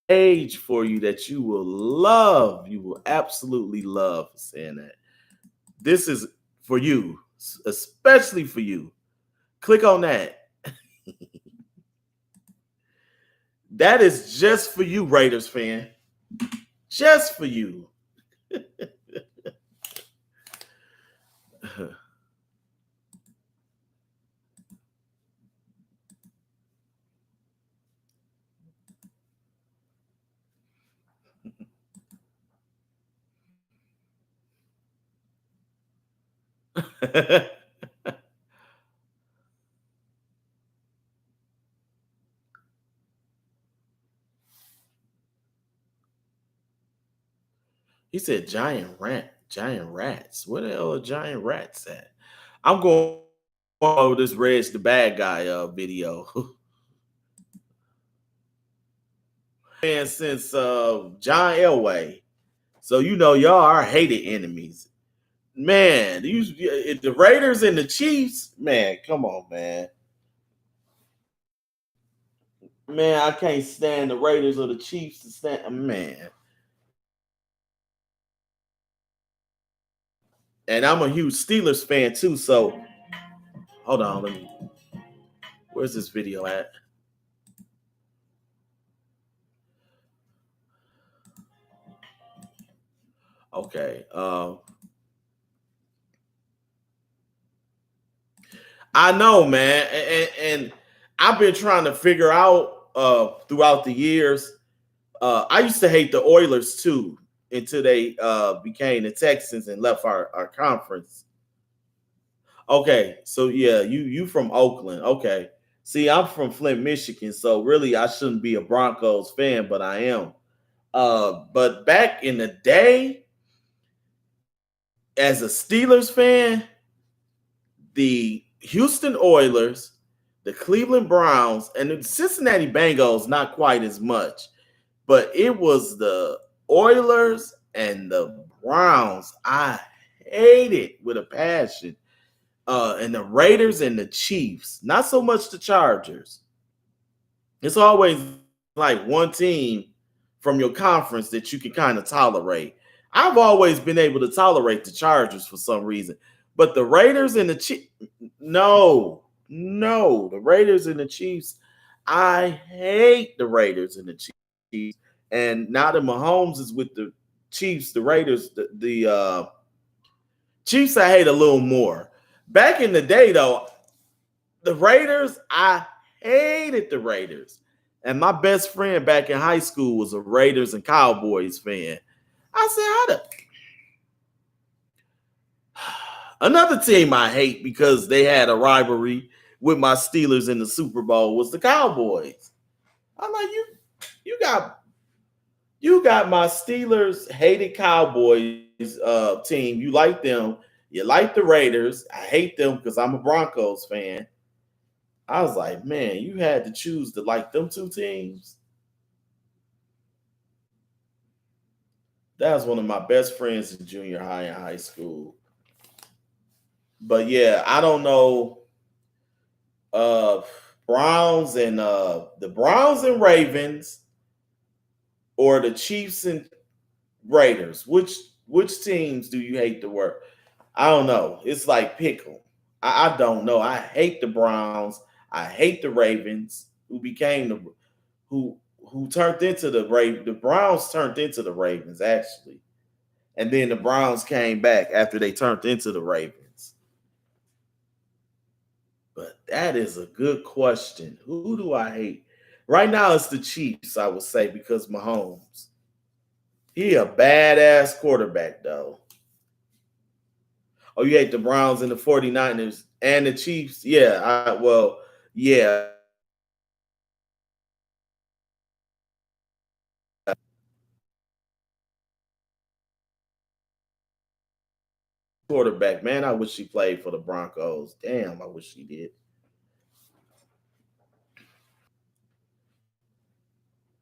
page for you that you will love. You will absolutely love saying that. This is for you, especially for you. Click on that. That is just for you, Raiders fan. Just for you. He said giant rats. Where the hell are giant rats at? I'm going over this Red's the bad guy video. And since John Elway. So y'all are hated enemies. Man, the Raiders and the Chiefs, man, come on, man. Man, I can't stand the Raiders or the Chiefs to stand, man. And I'm a huge Steelers fan too, so hold on, where's this video at? Okay. I know, man, and I've been trying to figure out throughout the years. I used to hate the Oilers too until they became the Texans and left our conference. Okay, so yeah, you from Oakland. Okay. See, I'm from Flint, Michigan, so really I shouldn't be a Broncos fan, but I am. But back in the day, as a Steelers fan, the Houston Oilers, the Cleveland Browns, and the Cincinnati Bengals, not quite as much, but it was the Oilers and the Browns. I hate it with a passion. And the Raiders and the Chiefs, not so much the Chargers. It's always like one team from your conference that you can kind of tolerate. I've always been able to tolerate the Chargers for some reason, but the Raiders and the Chiefs, no, no, the Raiders and the Chiefs. I hate the Raiders and the Chiefs. And now that Mahomes is with the Chiefs, the Raiders, the Chiefs, I hate a little more. Back in the day, though, the Raiders, I hated the Raiders. And my best friend back in high school was a Raiders and Cowboys fan. I said, how the another team I hate because they had a rivalry with my Steelers in the Super Bowl was the Cowboys. I'm like, you got you got my Steelers hated Cowboys team. You like them. You like the Raiders. I hate them because I'm a Broncos fan. I was like, man, you had to choose to like them two teams. That was one of my best friends in junior high and high school. But yeah, I don't know. Uh Browns and the Browns and Ravens or the Chiefs and Raiders. Which teams do you hate the worst? I don't know. It's like pickle. I don't know. I hate the Browns. I hate the Ravens, who became the who turned into the Raven. The Browns turned into the Ravens actually, and then the Browns came back after they turned into the Ravens. But that is a good question. Who do I hate? Right now, it's the Chiefs. I would say because Mahomes. He a badass quarterback though. Oh, you hate the Browns and the 49ers and the Chiefs? Yeah, yeah. Quarterback, man. I wish he played for the Broncos. Damn, I wish he did.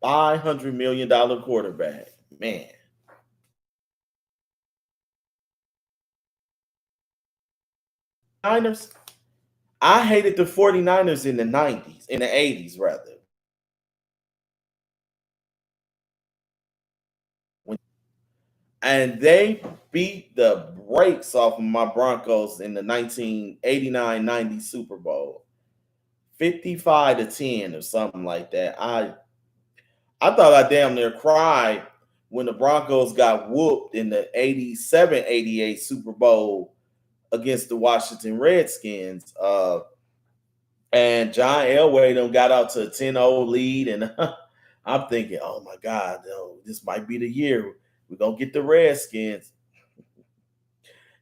$500 million quarterback. Man. Niners. I hated the 49ers in the 90s, in the 80s, rather. And they beat the brakes off of my Broncos in the 1989-90 Super Bowl. 55 to 10 or something like that. I thought I damn near cried when the Broncos got whooped in the 87-88 Super Bowl against the Washington Redskins. And John Elway them got out to a 10-0 lead. And I'm thinking, oh my God, this might be the year. We're going to get the Redskins.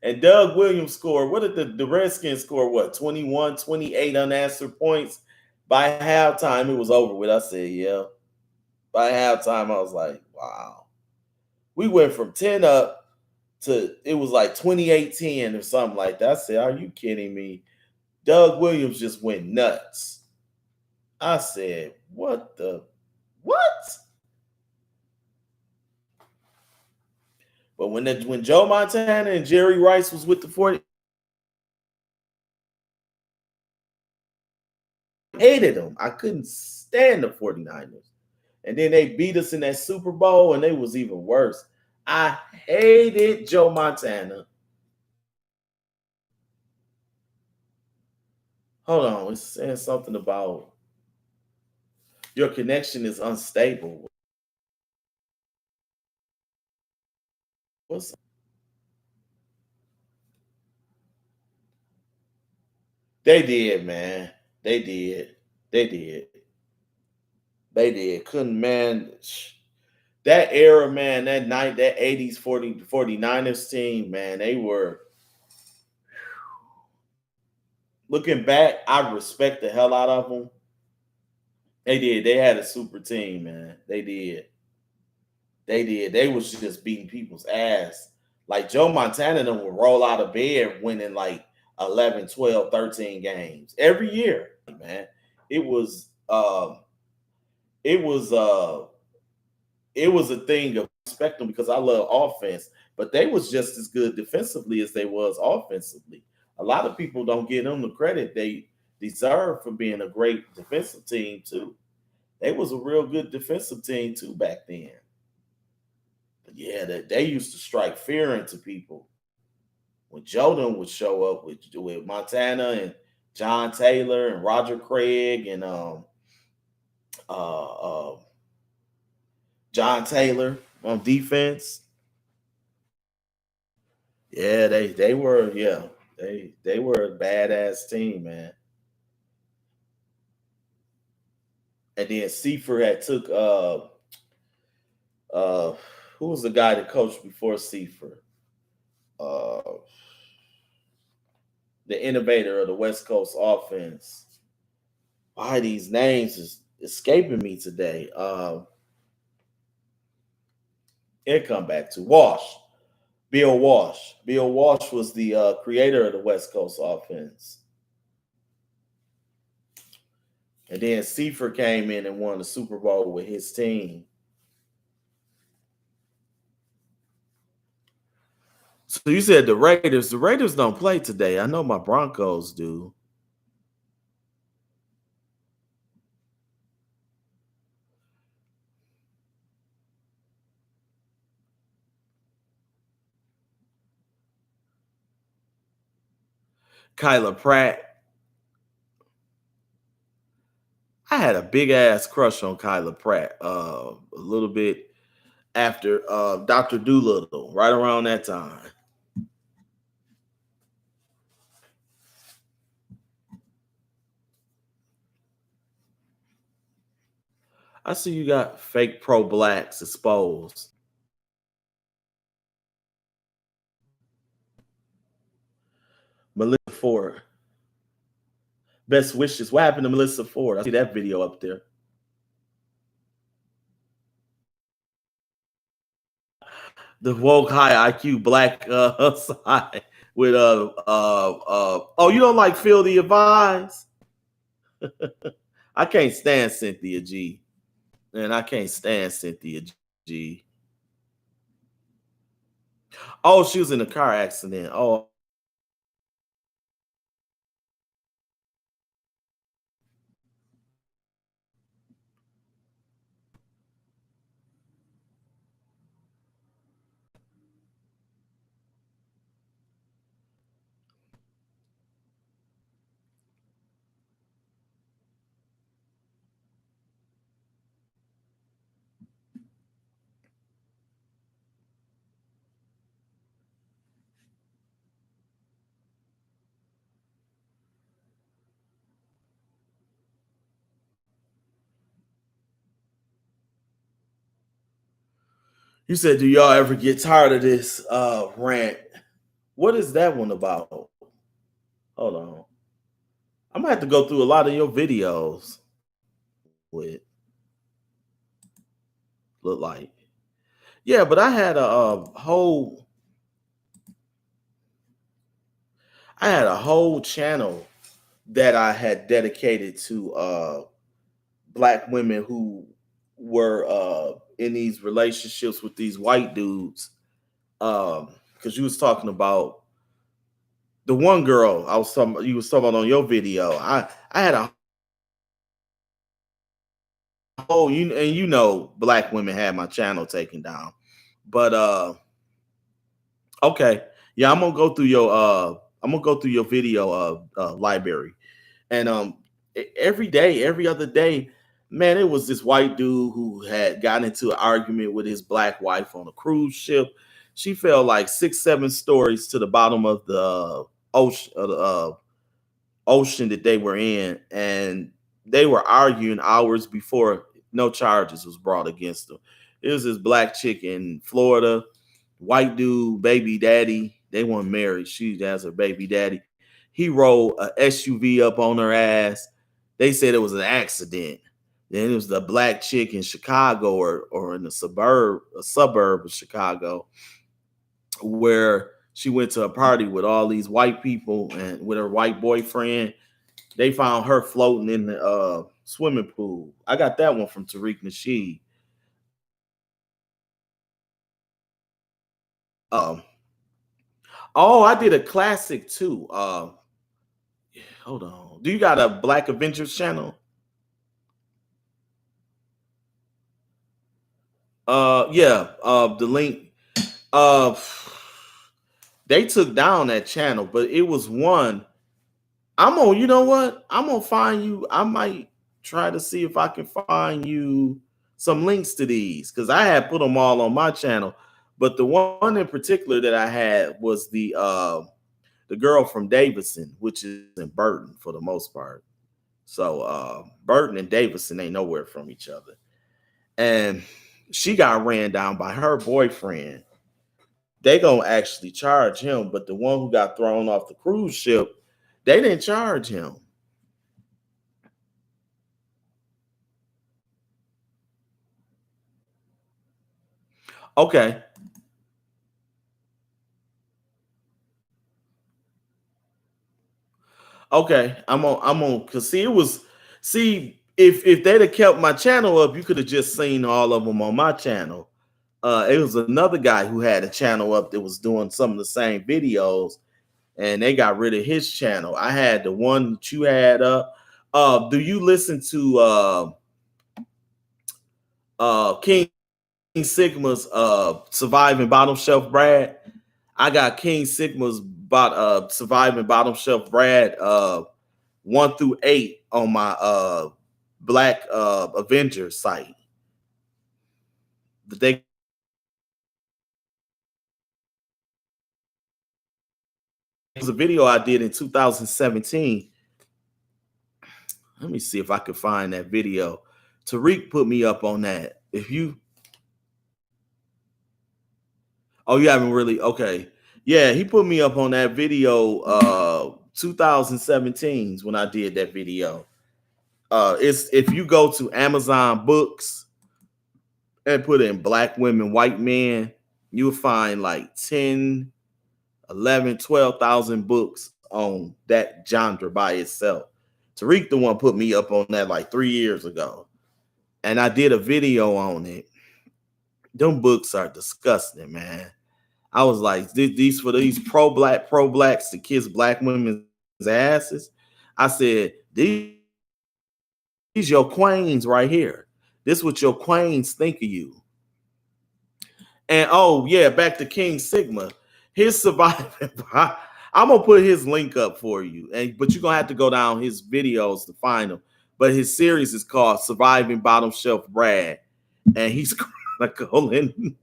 And Doug Williams scored. What did the Redskins score? What, 21, 28 unanswered points? By halftime, it was over with. I said, yeah. By halftime, I was like, wow. We went from 10 up to it was like 28-10 or something like that. I said, are you kidding me? Doug Williams just went nuts. I said, what? But when Joe Montana and Jerry Rice was with the 40, I hated them. I couldn't stand the 49ers. And then they beat us in that Super Bowl, and they was even worse. I hated Joe Montana. Hold on, it's saying something about your connection is unstable. What's They did, man. They did. They did. They did. Couldn't man. That era, man, that night, that 80s 49ers team, man, they were looking back, I respect the hell out of them. They did. They had a super team, man. They did. They did. They was just beating people's ass. Like Joe Montana and them would roll out of bed winning like 11, 12, 13 games every year, man. It was it was it was a thing of respect them because I love offense, but they was just as good defensively as they was offensively. A lot of people don't give them the credit they deserve for being a great defensive team too. They was a real good defensive team too back then. Yeah, that they used to strike fear into people. When Jordan would show up with Montana and John Taylor and Roger Craig and uh, John Taylor on defense. Yeah, they were they were a badass team, man. And then Seifert had took uh who was the guy that coached before Seifert? Uh the innovator of the West Coast offense. Why these names is escaping me today? It come back to Walsh. Bill Walsh. Bill Walsh was the creator of the West Coast offense. And then Seifert came in and won the Super Bowl with his team. So you said the Raiders. The Raiders don't play today. I know my Broncos do. Kyler Pratt. I had a big ass crush on Kyler Pratt. A little bit after Dr. Doolittle, right around that time. I see you got fake pro blacks exposed. Melissa Ford. Best wishes. What happened to Melissa Ford? I see that video up there. The woke high IQ black side with oh, you don't like Phil the Advise? I can't stand Cynthia G. And I can't stand Cynthia G. Oh, she was in a car accident. Oh, you said, do y'all ever get tired of this rant? What is that one about? Hold on. I'm gonna have to go through a lot of your videos with look like. Yeah, but I had a whole channel that I had dedicated to black women who were in these relationships with these white dudes. Because you was talking about the one girl you was talking about on your video. I had a whole you know black women had my channel taken down. But okay. Yeah, I'm gonna go through your video library. And every day, every other day, man, it was this white dude who had gotten into an argument with his black wife on a cruise ship. She fell like 6, 7 stories to the bottom of the ocean that they were in, and they were arguing hours before no charges was brought against them. It was this black chick in Florida, white dude, baby daddy. They weren't married. She has her baby daddy. He rolled a SUV up on her ass. They said it was an accident. Then it was the black chick in Chicago or in a suburb of Chicago, where she went to a party with all these white people and with her white boyfriend. They found her floating in the swimming pool. I got that one from Tariq Nasheed. Um, oh, I did a classic too. Hold on. Do you got a Black Avengers channel? Yeah, the link. Uh, they took down that channel, but it was one. I'm on. You know what? I'm gonna find you. I might try to see if I can find you some links to these because I had put them all on my channel, but the one in particular that I had was the girl from Davidson, which is in Burton for the most part. So Burton and Davidson ain't nowhere from each other, and she got ran down by her boyfriend. They gonna actually charge him, but the one who got thrown off the cruise ship, they didn't charge him. Okay, okay, I'm on. Cause see, it was see if they'd have kept my channel up, you could have just seen all of them on my channel. It was another guy who had a channel up that was doing some of the same videos, and they got rid of his channel. I had the one that you had up. Do you listen to King Sigma's Surviving Bottom Shelf Brad? I got King Sigma's Surviving Bottom Shelf Brad 1 through 8 on my Black Avengers site. They it was a video I did in 2017. Let me see if I could find that video. Tariq put me up on that. If you, oh, you haven't really, okay. Yeah, he put me up on that video 2017 when I did that video. It's if you go to Amazon Books and put in Black Women, White Men, you'll find like 10, 11, 12,000 books on that genre by itself. Tariq the one put me up on that like 3 years ago. And I did a video on it. Them books are disgusting, man. I was like, these for these pro blacks to kiss black women's asses. I said, these your queens right here. This what your queens think of you. And oh yeah, back to King Sigma. His surviving. I'm gonna put his link up for you, and but you're gonna have to go down his videos to find him. But his series is called Surviving Bottom Shelf Brad, and he's chronicling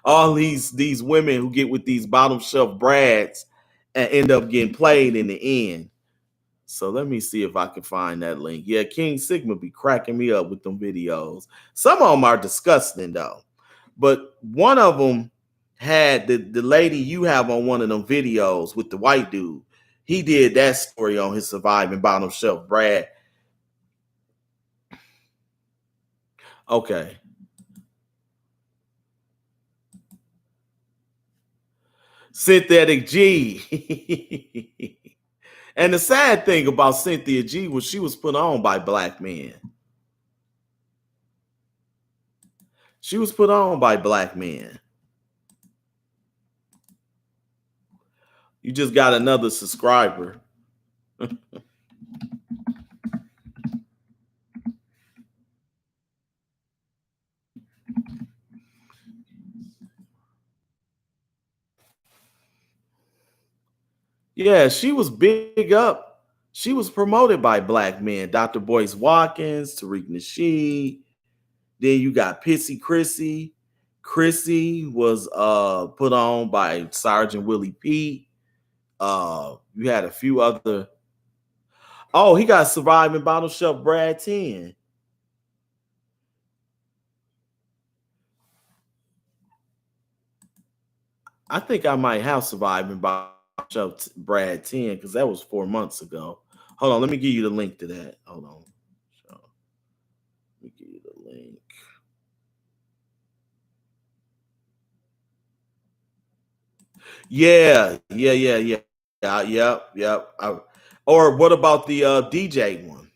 all these women who get with these bottom shelf Brads and end up getting played in the end. So let me see if I can find that link. Yeah, King Sigma be cracking me up with them videos. Some of them are disgusting though, but one of them had the lady you have on one of them videos with the white dude. He did that story on his surviving bottom shelf Brad. Okay. Synthetic G. And the sad thing about Cynthia G was she was put on by black men. She was put on by black men. You just got another subscriber. Yeah, she was big up. She was promoted by black men. Dr. Boyce Watkins, Tariq Nasheed. Then you got Pissy Chrissy. Chrissy was put on by Sergeant Willie Pete. You had a few other. Oh, he got Surviving Bottle Shelf Brad 10. I think I might have Surviving Bottle Shelf Brad 10 because that was 4 months ago. Hold on, let me give you the link to that. Hold on. So, let me give you the link. Yeah. Yep. Or what about the DJ one?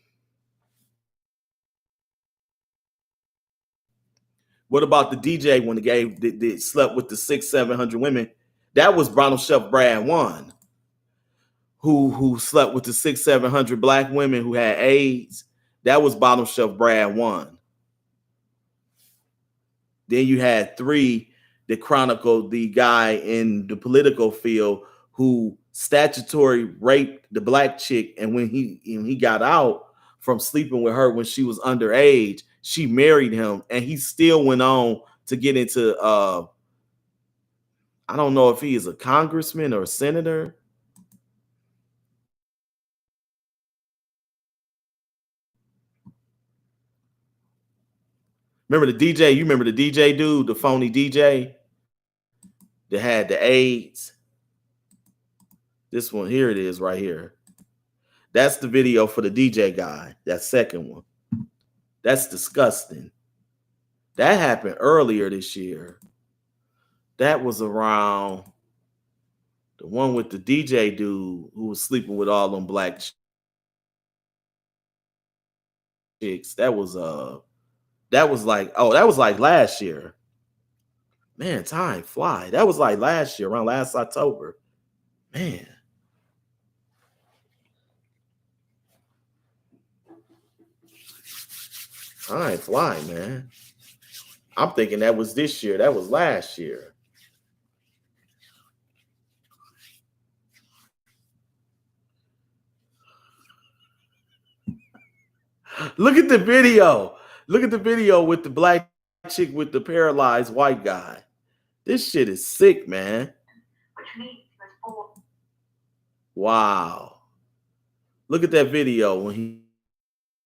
What about the DJ one that slept with the 600-700 women? That was Bottom Shelf Brad one, who slept with the 600-700 black women who had AIDS. That was Bottom Shelf Brad one. Then you had 3 that chronicled the guy in the political field who statutory raped the black chick, and when he got out from sleeping with her when she was underage, she married him, and he still went on to get into I don't know if he is a congressman or a senator. Remember the DJ? You remember the DJ dude, the phony DJ that had the AIDS? This one here it is right here. That's the video for the DJ guy. That second one. That's disgusting. That happened earlier this year. That was around the one with the DJ dude who was sleeping with all them black chicks. That was like last year. Man, time fly. That was like last year, around last October. Man. Time fly, man. I'm thinking that was this year. That was last year. Look at the video. Look at the video with the black chick with the paralyzed white guy. This shit is sick, man. Wow. Look at that video when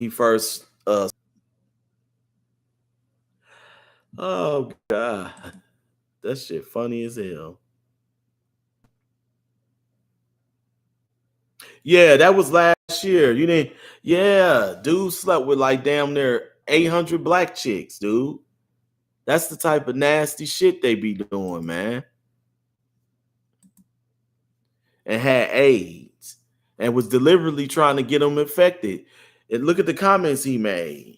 he first oh god. That shit funny as hell. Yeah, that was last year. You didn't. Yeah, dude slept with like damn near 800 black chicks, dude. That's the type of nasty shit they be doing, man. And had AIDS and was deliberately trying to get them infected. And look at the comments he made.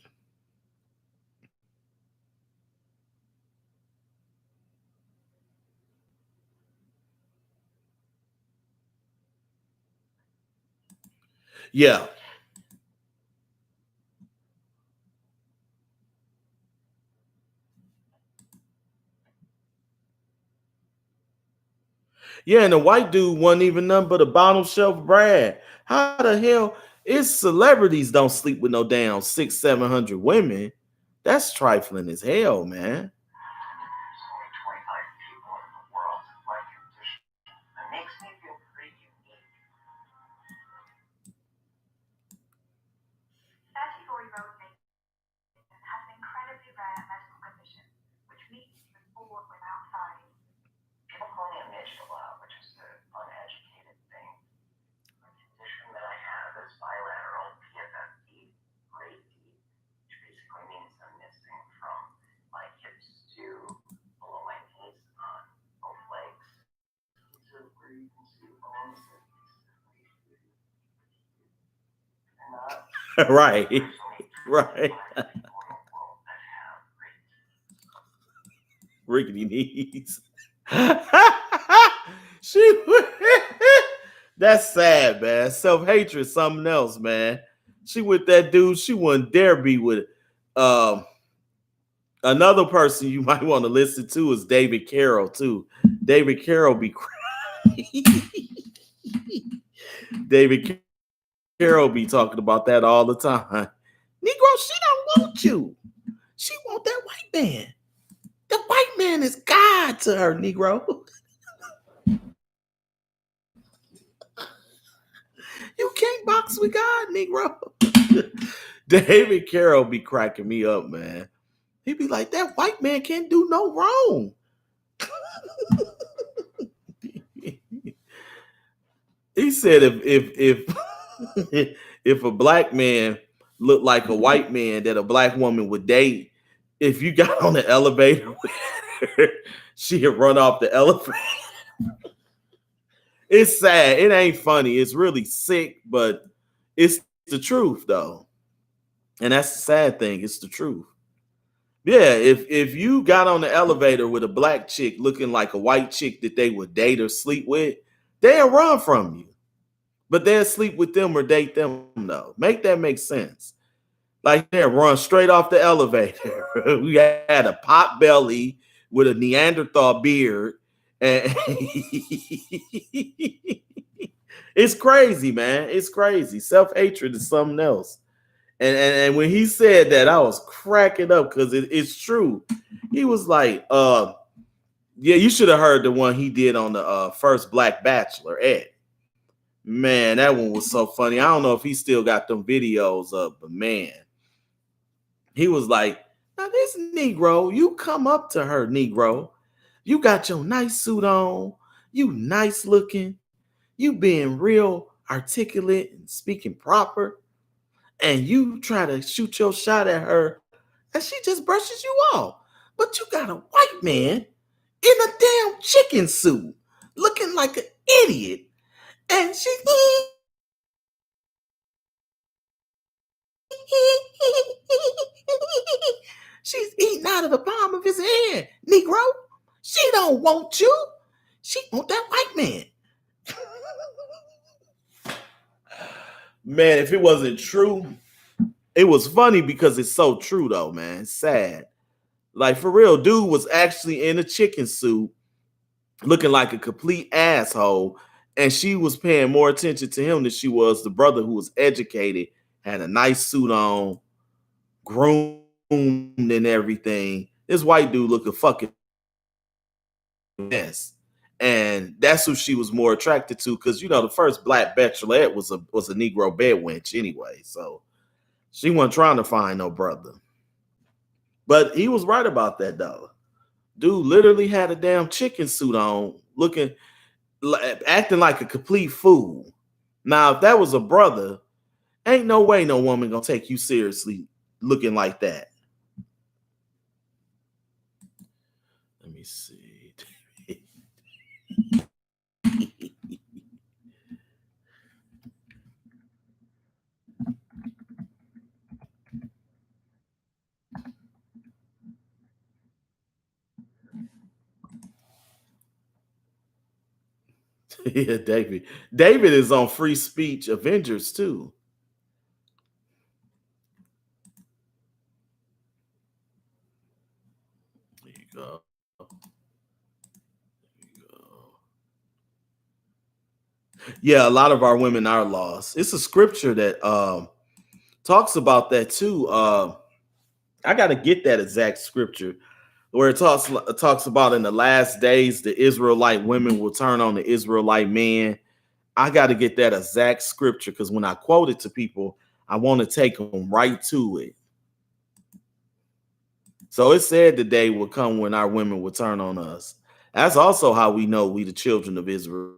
Yeah. Yeah, and the white dude wasn't even nothing but a bottom shelf Brad. How the hell is celebrities don't sleep with no damn 600-700 women? That's trifling as hell, man. Right. Right. Rickety knees. She that's sad, man. Self-hatred, something else, man. She with that dude, she wouldn't dare be with another person you might want to listen to is David Carroll, too. David Carroll be David Carroll be talking about that all the time. Negro, she don't want you. She want that white man. The white man is God to her, Negro. You can't box with God, Negro. David Carroll be cracking me up, man. He be like, that white man can't do no wrong. He said if if a black man looked like a white man that a black woman would date, if you got on the elevator with her, she'd run off the elevator. It's sad. It ain't funny. It's really sick, but it's the truth, though. And that's the sad thing. It's the truth. Yeah, if you got on the elevator with a black chick looking like a white chick that they would date or sleep with, they'll run from you. But they'll sleep with them or date them, though. Make that make sense. Like they run straight off the elevator. We had a pot belly with a Neanderthal beard. And it's crazy, man. It's crazy. Self-hatred is something else. And when he said that, I was cracking up because it's true. He was like, yeah, you should have heard the one he did on the first Black Bachelor, Ed. Man, that one was so funny. I don't know if he still got them videos up, but man, he was like, now this Negro, you come up to her, Negro. You got your nice suit on, you nice looking, you being real articulate and speaking proper, and you try to shoot your shot at her, and she just brushes you off. But you got a white man in a damn chicken suit, looking like an idiot, and she she's eating out of the palm of his hand, Negro. She don't want you. She want that white man. Man, if it wasn't true, it was funny because it's so true though, man. It's sad. Like for real, dude was actually in a chicken suit, looking like a complete asshole, and she was paying more attention to him than she was the brother who was educated, had a nice suit on, groomed and everything. This white dude looked a fucking mess. And that's who she was more attracted to, because you know the first Black Bachelorette was a Negro bed wench anyway. So she wasn't trying to find no brother. But he was right about that though. Dude literally had a damn chicken suit on, looking acting like a complete fool. Now, if that was a brother, ain't no way no woman gonna take you seriously looking like that. Let me see. Yeah, David. David is on Free Speech Avengers too. There you go. There you go. Yeah, a lot of our women are lost. It's a scripture that talks about that too. I got to get that exact scripture where it talks about in the last days the Israelite women will turn on the Israelite men. I got to get that exact scripture because when I quote it to people, I want to take them right to it. So it said the day will come when our women will turn on us. That's also how we know we the children of Israel.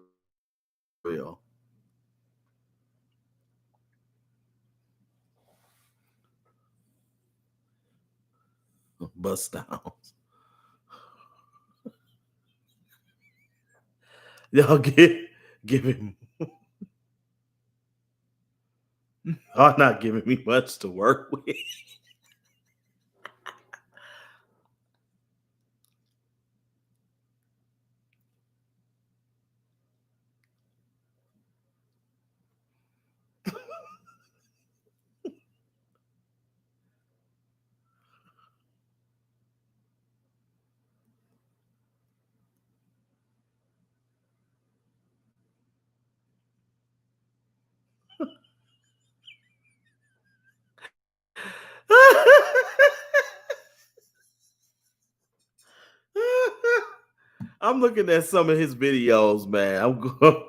Bust downs. Y'all give him are not giving me much to work with. I'm looking at some of his videos, man. I'm going.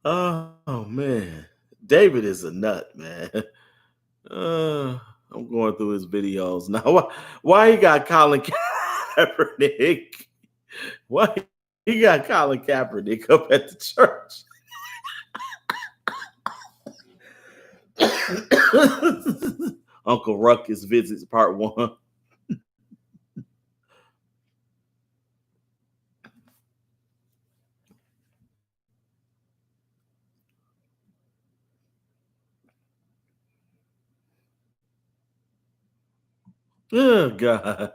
Oh man, David is a nut, man. Uh, I'm going through his videos now. Why he got Colin Kaepernick? Why he got Colin Kaepernick up at the church? Uncle Ruckus visits part one. Oh God.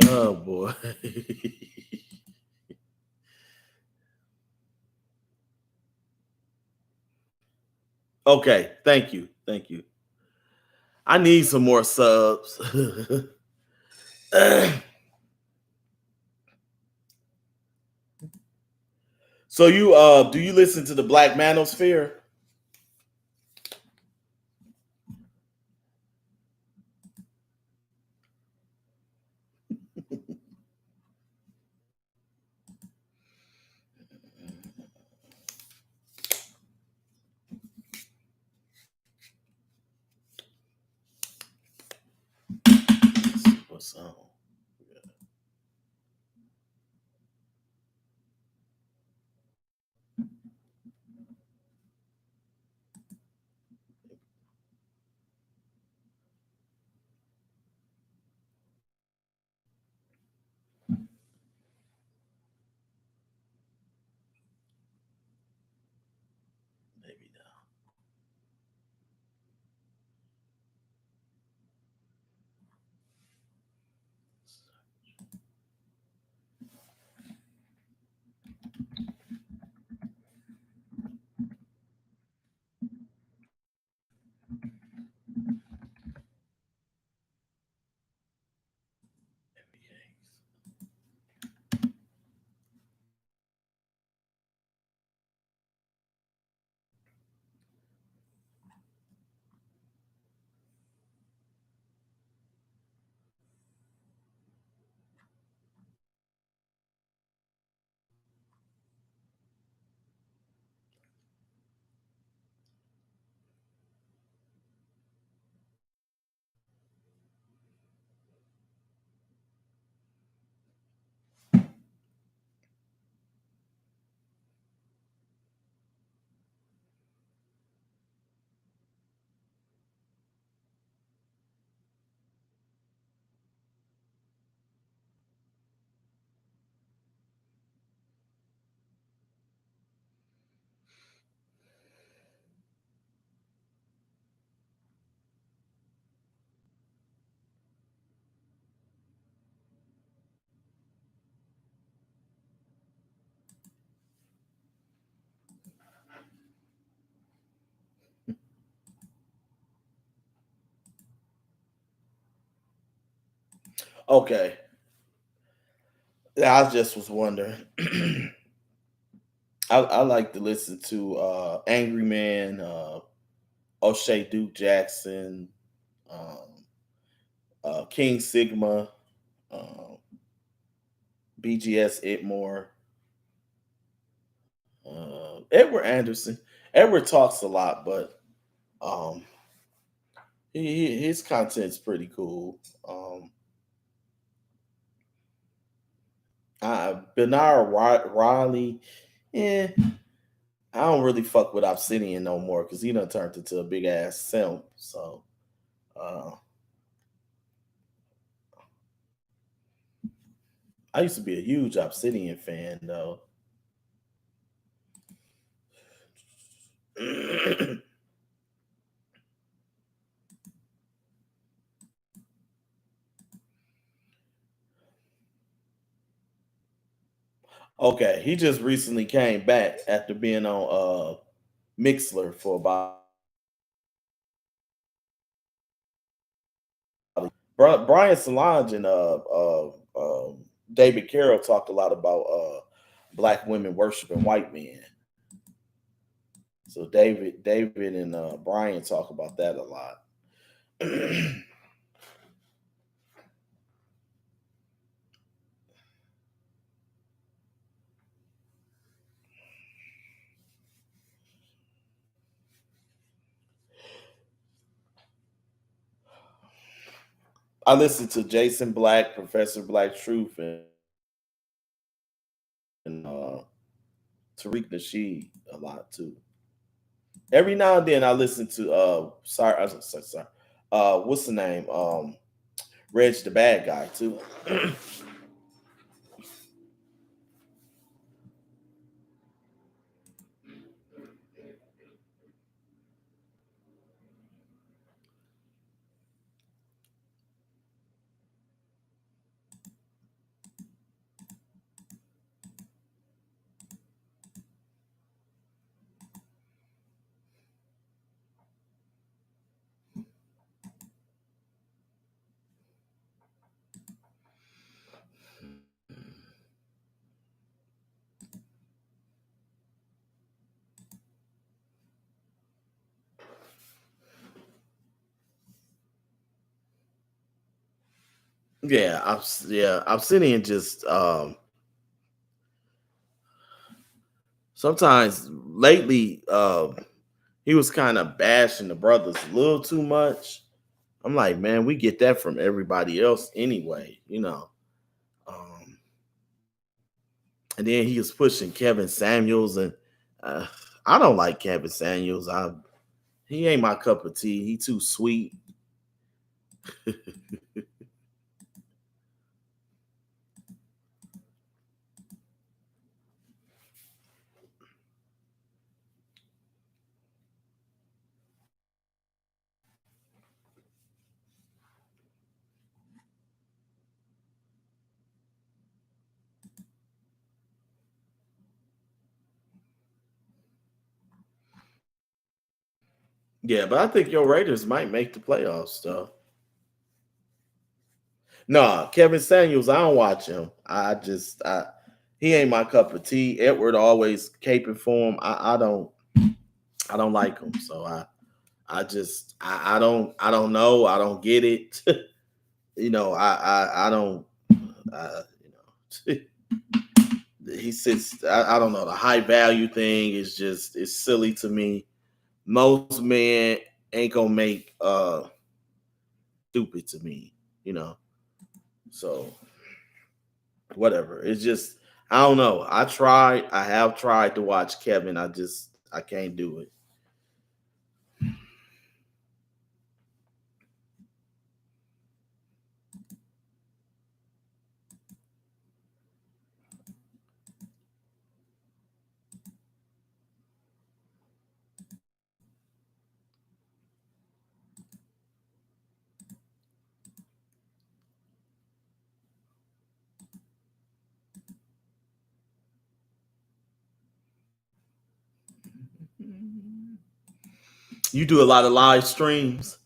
Oh boy. Okay, thank you. Thank you. I need some more subs. So you do you listen to the Black Manosphere? Let's see what's on? Maybe not. Okay. Yeah, I just was wondering. I like to listen to Angry Man, O'Shea Duke Jackson, um, King Sigma, um, BGS Itmore, Edward Anderson. Edward talks a lot, but um, his content's pretty cool. Bernard Riley, yeah, I don't really fuck with Obsidian no more because he done turned into a big ass simp. So uh, I used to be a huge Obsidian fan though. Okay, he just recently came back after being on Mixler for about Brian Solange and David Carroll talked a lot about black women worshiping white men. So David and Brian talk about that a lot. I listened to Jason Black, Professor Black Truth, and Tariq Nasheed a lot too. Every now and then I listen to sorry. What's the name? Reg the Bad Guy too. Yeah, Obsidian just sometimes lately he was kind of bashing the brothers a little too much. I'm like, man, we get that from everybody else anyway, you know. Um, and then he was pushing Kevin Samuels, and uh, I don't like Kevin Samuels. He ain't my cup of tea. He too sweet. Yeah, but I think your Raiders might make the playoffs though. No, Kevin Samuels, I don't watch him. He ain't my cup of tea. Edward always caping for him. I don't like him. So I don't know. I don't get it. You know, I don't you know he sits I don't know, the high value thing is just it's silly to me. Most men ain't gonna make stupid to me, you know. So whatever. It's just I don't know. I have tried to watch Kevin. I can't do it. You do a lot of live streams.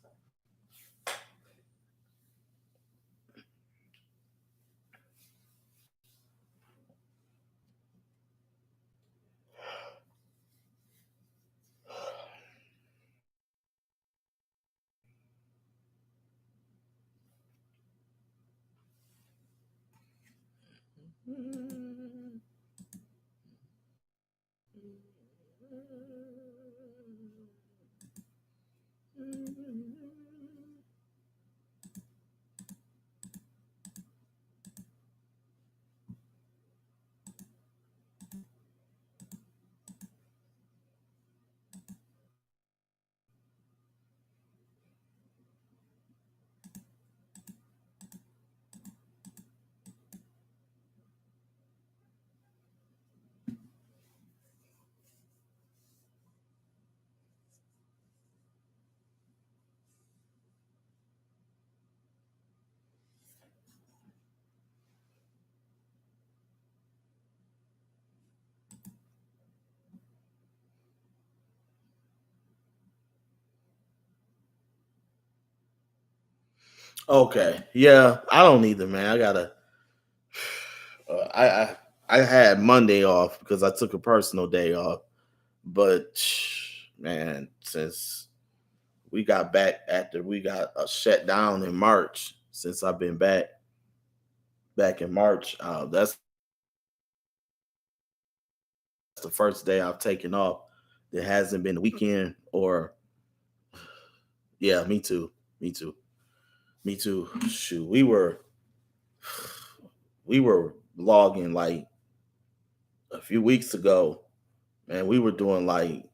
Okay. Yeah, I don't either, man. I gotta. Uh, I, I I had Monday off because I took a personal day off, but man, since we got back after we got shut down in March, since I've been back in March, that's the first day I've taken off. It hasn't been the weekend or yeah, me too, me too, me too. Shoot, we were logging like a few weeks ago, man. We were doing like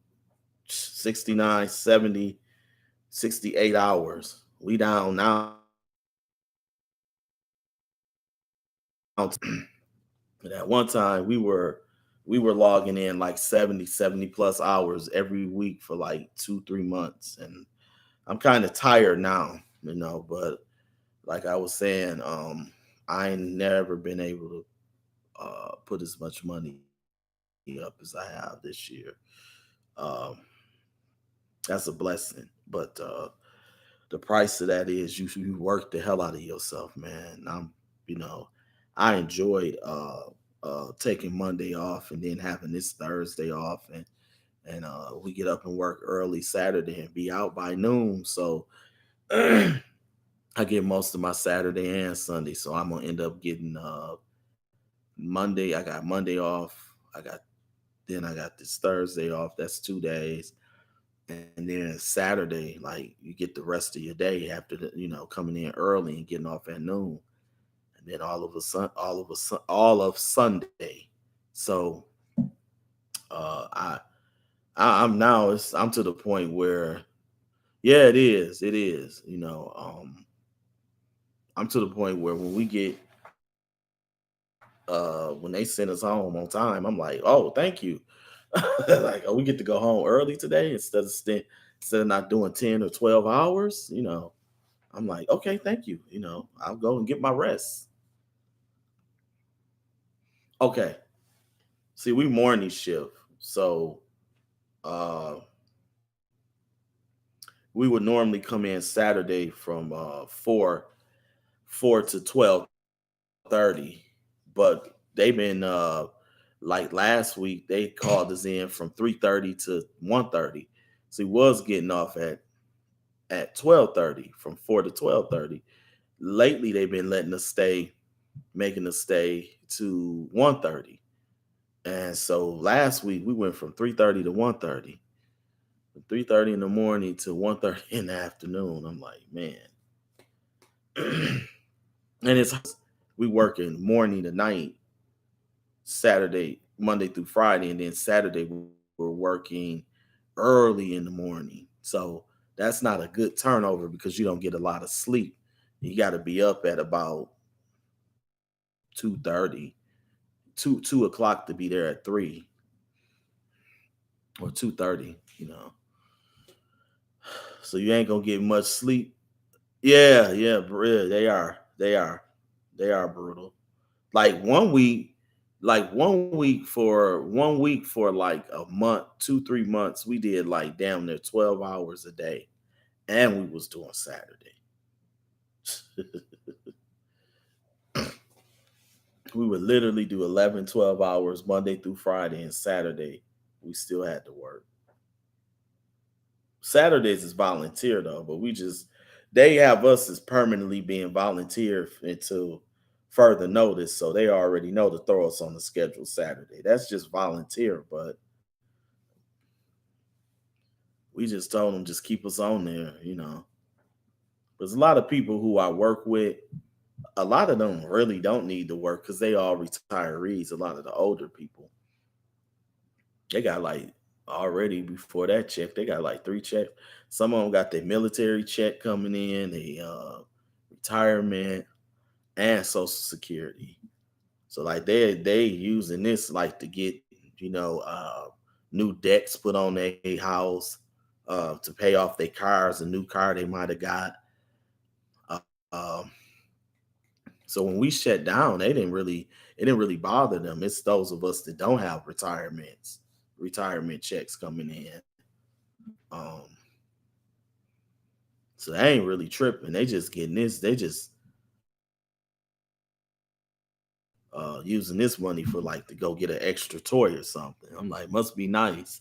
69, 70, 68 hours. We down now. But at one time we were logging in like 70 plus hours every week for like 2, 3 months. And I'm kind of tired now, you know, but like I was saying, I ain't never been able to put as much money up as I have this year. Um, that's a blessing. But the price of that is you work the hell out of yourself, man. You know, I enjoyed taking Monday off and then having this Thursday off, and we get up and work early Saturday and be out by noon. So I I get most of my Saturday and Sunday, so I'm gonna end up getting Monday. I got Monday off. I got this Thursday off. That's 2 days, and then Saturday, like you get the rest of your day after coming in early and getting off at noon, and then all of Sunday. So I'm now I'm to the point where yeah, it is. I'm to the point where when we get when they send us home on time, I'm like, oh, thank you. Like, oh, we get to go home early today instead of not doing 10 or 12 hours. I'm like, okay, thank you. I'll go and get my rest. Okay. See, we morning shift. So uh we would normally come in Saturday from four to 12:30, but they've been like last week they called us in from 3:30 to 1:30. So he was getting off at 12:30 from 4 to 12:30. Lately they've been letting us stay, making us stay to 1:30. And so last week we went from 3:30 to 1:30. From 3:30 in the morning to 1:30 in the afternoon. I'm like, man. And it's we working morning to night, Saturday, Monday through Friday, and then Saturday we're working early in the morning. So that's not a good turnover because you don't get a lot of sleep. You got to be up at about 2:30, 2 o'clock to be there at 3 or 2:30. So you ain't gonna get much sleep. Yeah, yeah, they are brutal. Like 1 week, like 1 week for like a month, 2, 3 months, we did like damn near 12 hours a day, and we was doing Saturday. We would literally do 11, 12 hours Monday through Friday, and Saturday we still had to work. Saturdays is volunteer though, but they have us as permanently being volunteer until further notice, so they already know to throw us on the schedule Saturday. That's just volunteer, but we just told them just keep us on there. There's a lot of people who I work with. A lot of them really don't need to work because they all retirees. A lot of the older people, they got like already before that check, they got like 3 checks. Some of them got their military check coming in, a retirement, and Social Security. So like they using this like to get you know uh, new decks put on their house, to pay off their cars, a new car they might have got. Uh, um, so when we shut down, it didn't really bother them. It's those of us that don't have retirement checks coming in. Um, so they ain't really tripping. They just getting this. They just using this money for like to go get an extra toy or something. I'm like, must be nice.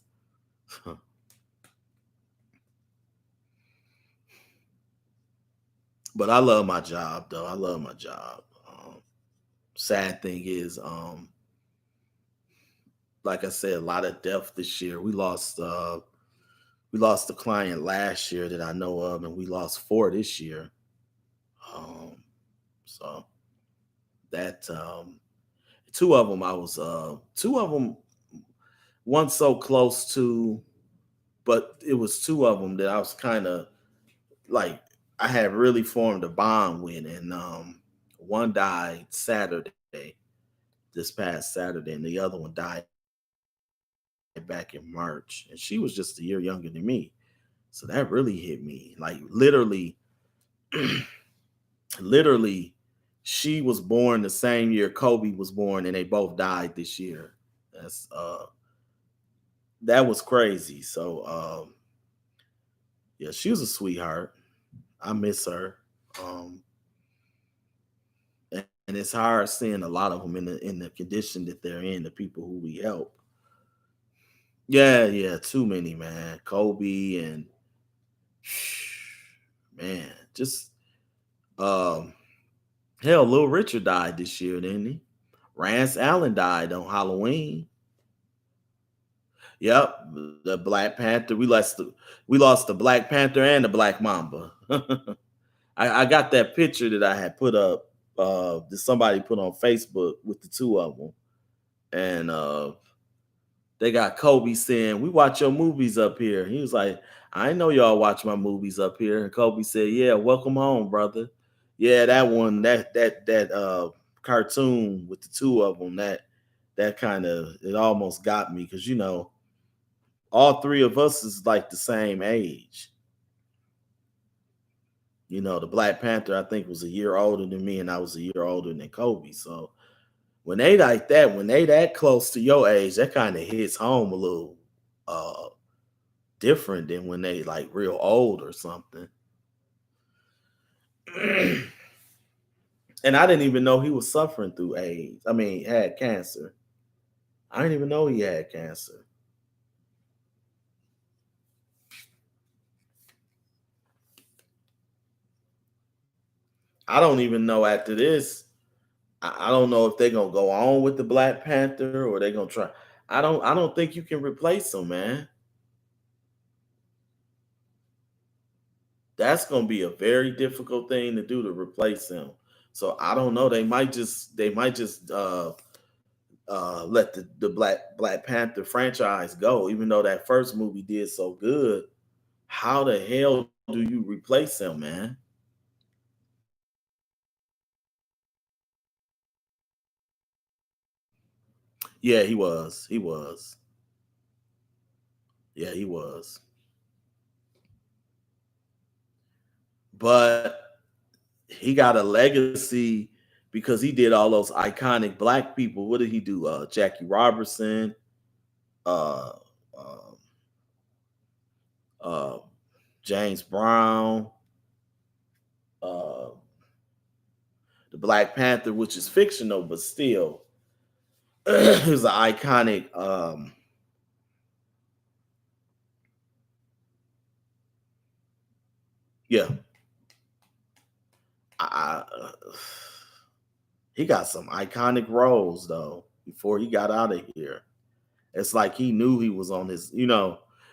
But I love my job though. I love my job. Sad thing is, like I said, a lot of death this year. We lost a client last year that I know of, and we lost 4 this year. Um, so that two of them, one so close to, but it was 2 of them that I was kind of like I had really formed a bond with, and one died Saturday, this past Saturday, and the other one died back in March, and she was just a year younger than me. So that really hit me. Like literally, she was born the same year Kobe was born, and they both died this year. That's that was crazy. So yeah, she was a sweetheart. I miss her. Um, and it's hard seeing a lot of them in the condition that they're in. The people who we help. Yeah, yeah, too many, man. Kobe and man, just Um, Hell, Little Richard died this year, didn't he? Rance Allen died on Halloween. Yep, the Black Panther. We lost the Black Panther and the Black Mamba. I got that picture that I had put up that somebody put on Facebook with the two of them, and they got Kobe saying, "We watch your movies up here." He was like, "I know y'all watch my movies up here." And Kobe said, "Yeah, welcome home, brother." Yeah, that one, that cartoon with the two of them, that kind of it almost got me because all three of us is like the same age. The Black Panther I think was a year older than me, and I was a year older than Kobe. So when they like that, when they that close to your age, that kind of hits home a little uh different than when they like real old or something. And I didn't even know he was suffering through AIDS. I mean, had cancer. I didn't even know he had cancer. I don't even know after this. I don't know if they're gonna go on with the Black Panther or they're gonna try. I don't think you can replace him, man. That's gonna be a very difficult thing to do to replace him. So I don't know. They might just let the Black Panther franchise go, even though that first movie did so good. How the hell do you replace him, man? Yeah, he was. He was. Yeah, he was. But he got a legacy because he did all those iconic black people. What did he do? Jackie Robertson, uh, uh, uh, James Brown, uh, the Black Panther, which is fictional, but still, it was an iconic. Yeah, he got some iconic roles though before he got out of here. It's like he knew he was on his.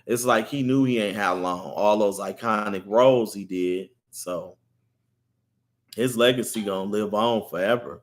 It's like he knew he ain't how long. All those iconic roles he did. So his legacy gonna live on forever.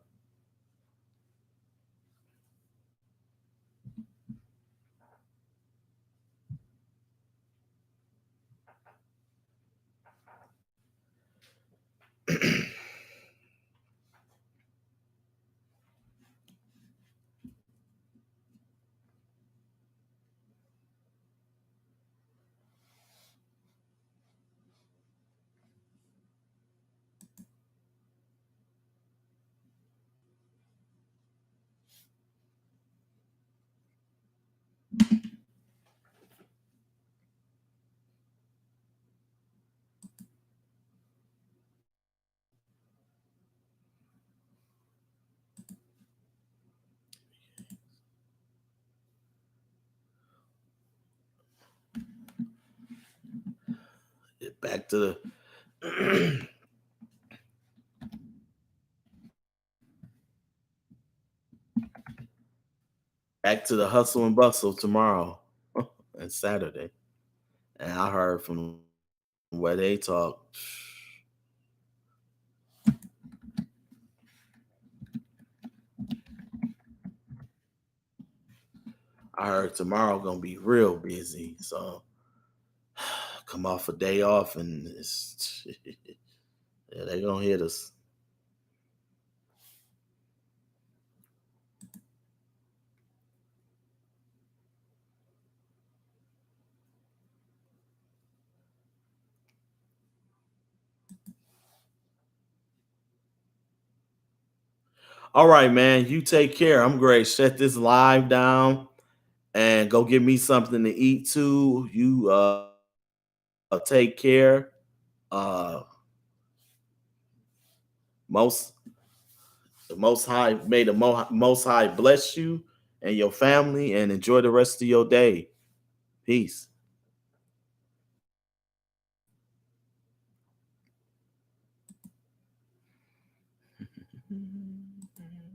Back to the back to the hustle and bustle tomorrow and Saturday. And I heard from where they talk. I heard tomorrow gonna be real busy. So come off a day off and yeah, they gonna hit us. All right, man. You take care. I'm great. Shut this live down and go get me something to eat too. You take care. Uh most the most high may the most high bless you and your family and enjoy the rest of your day. Peace. Mhm, mhm.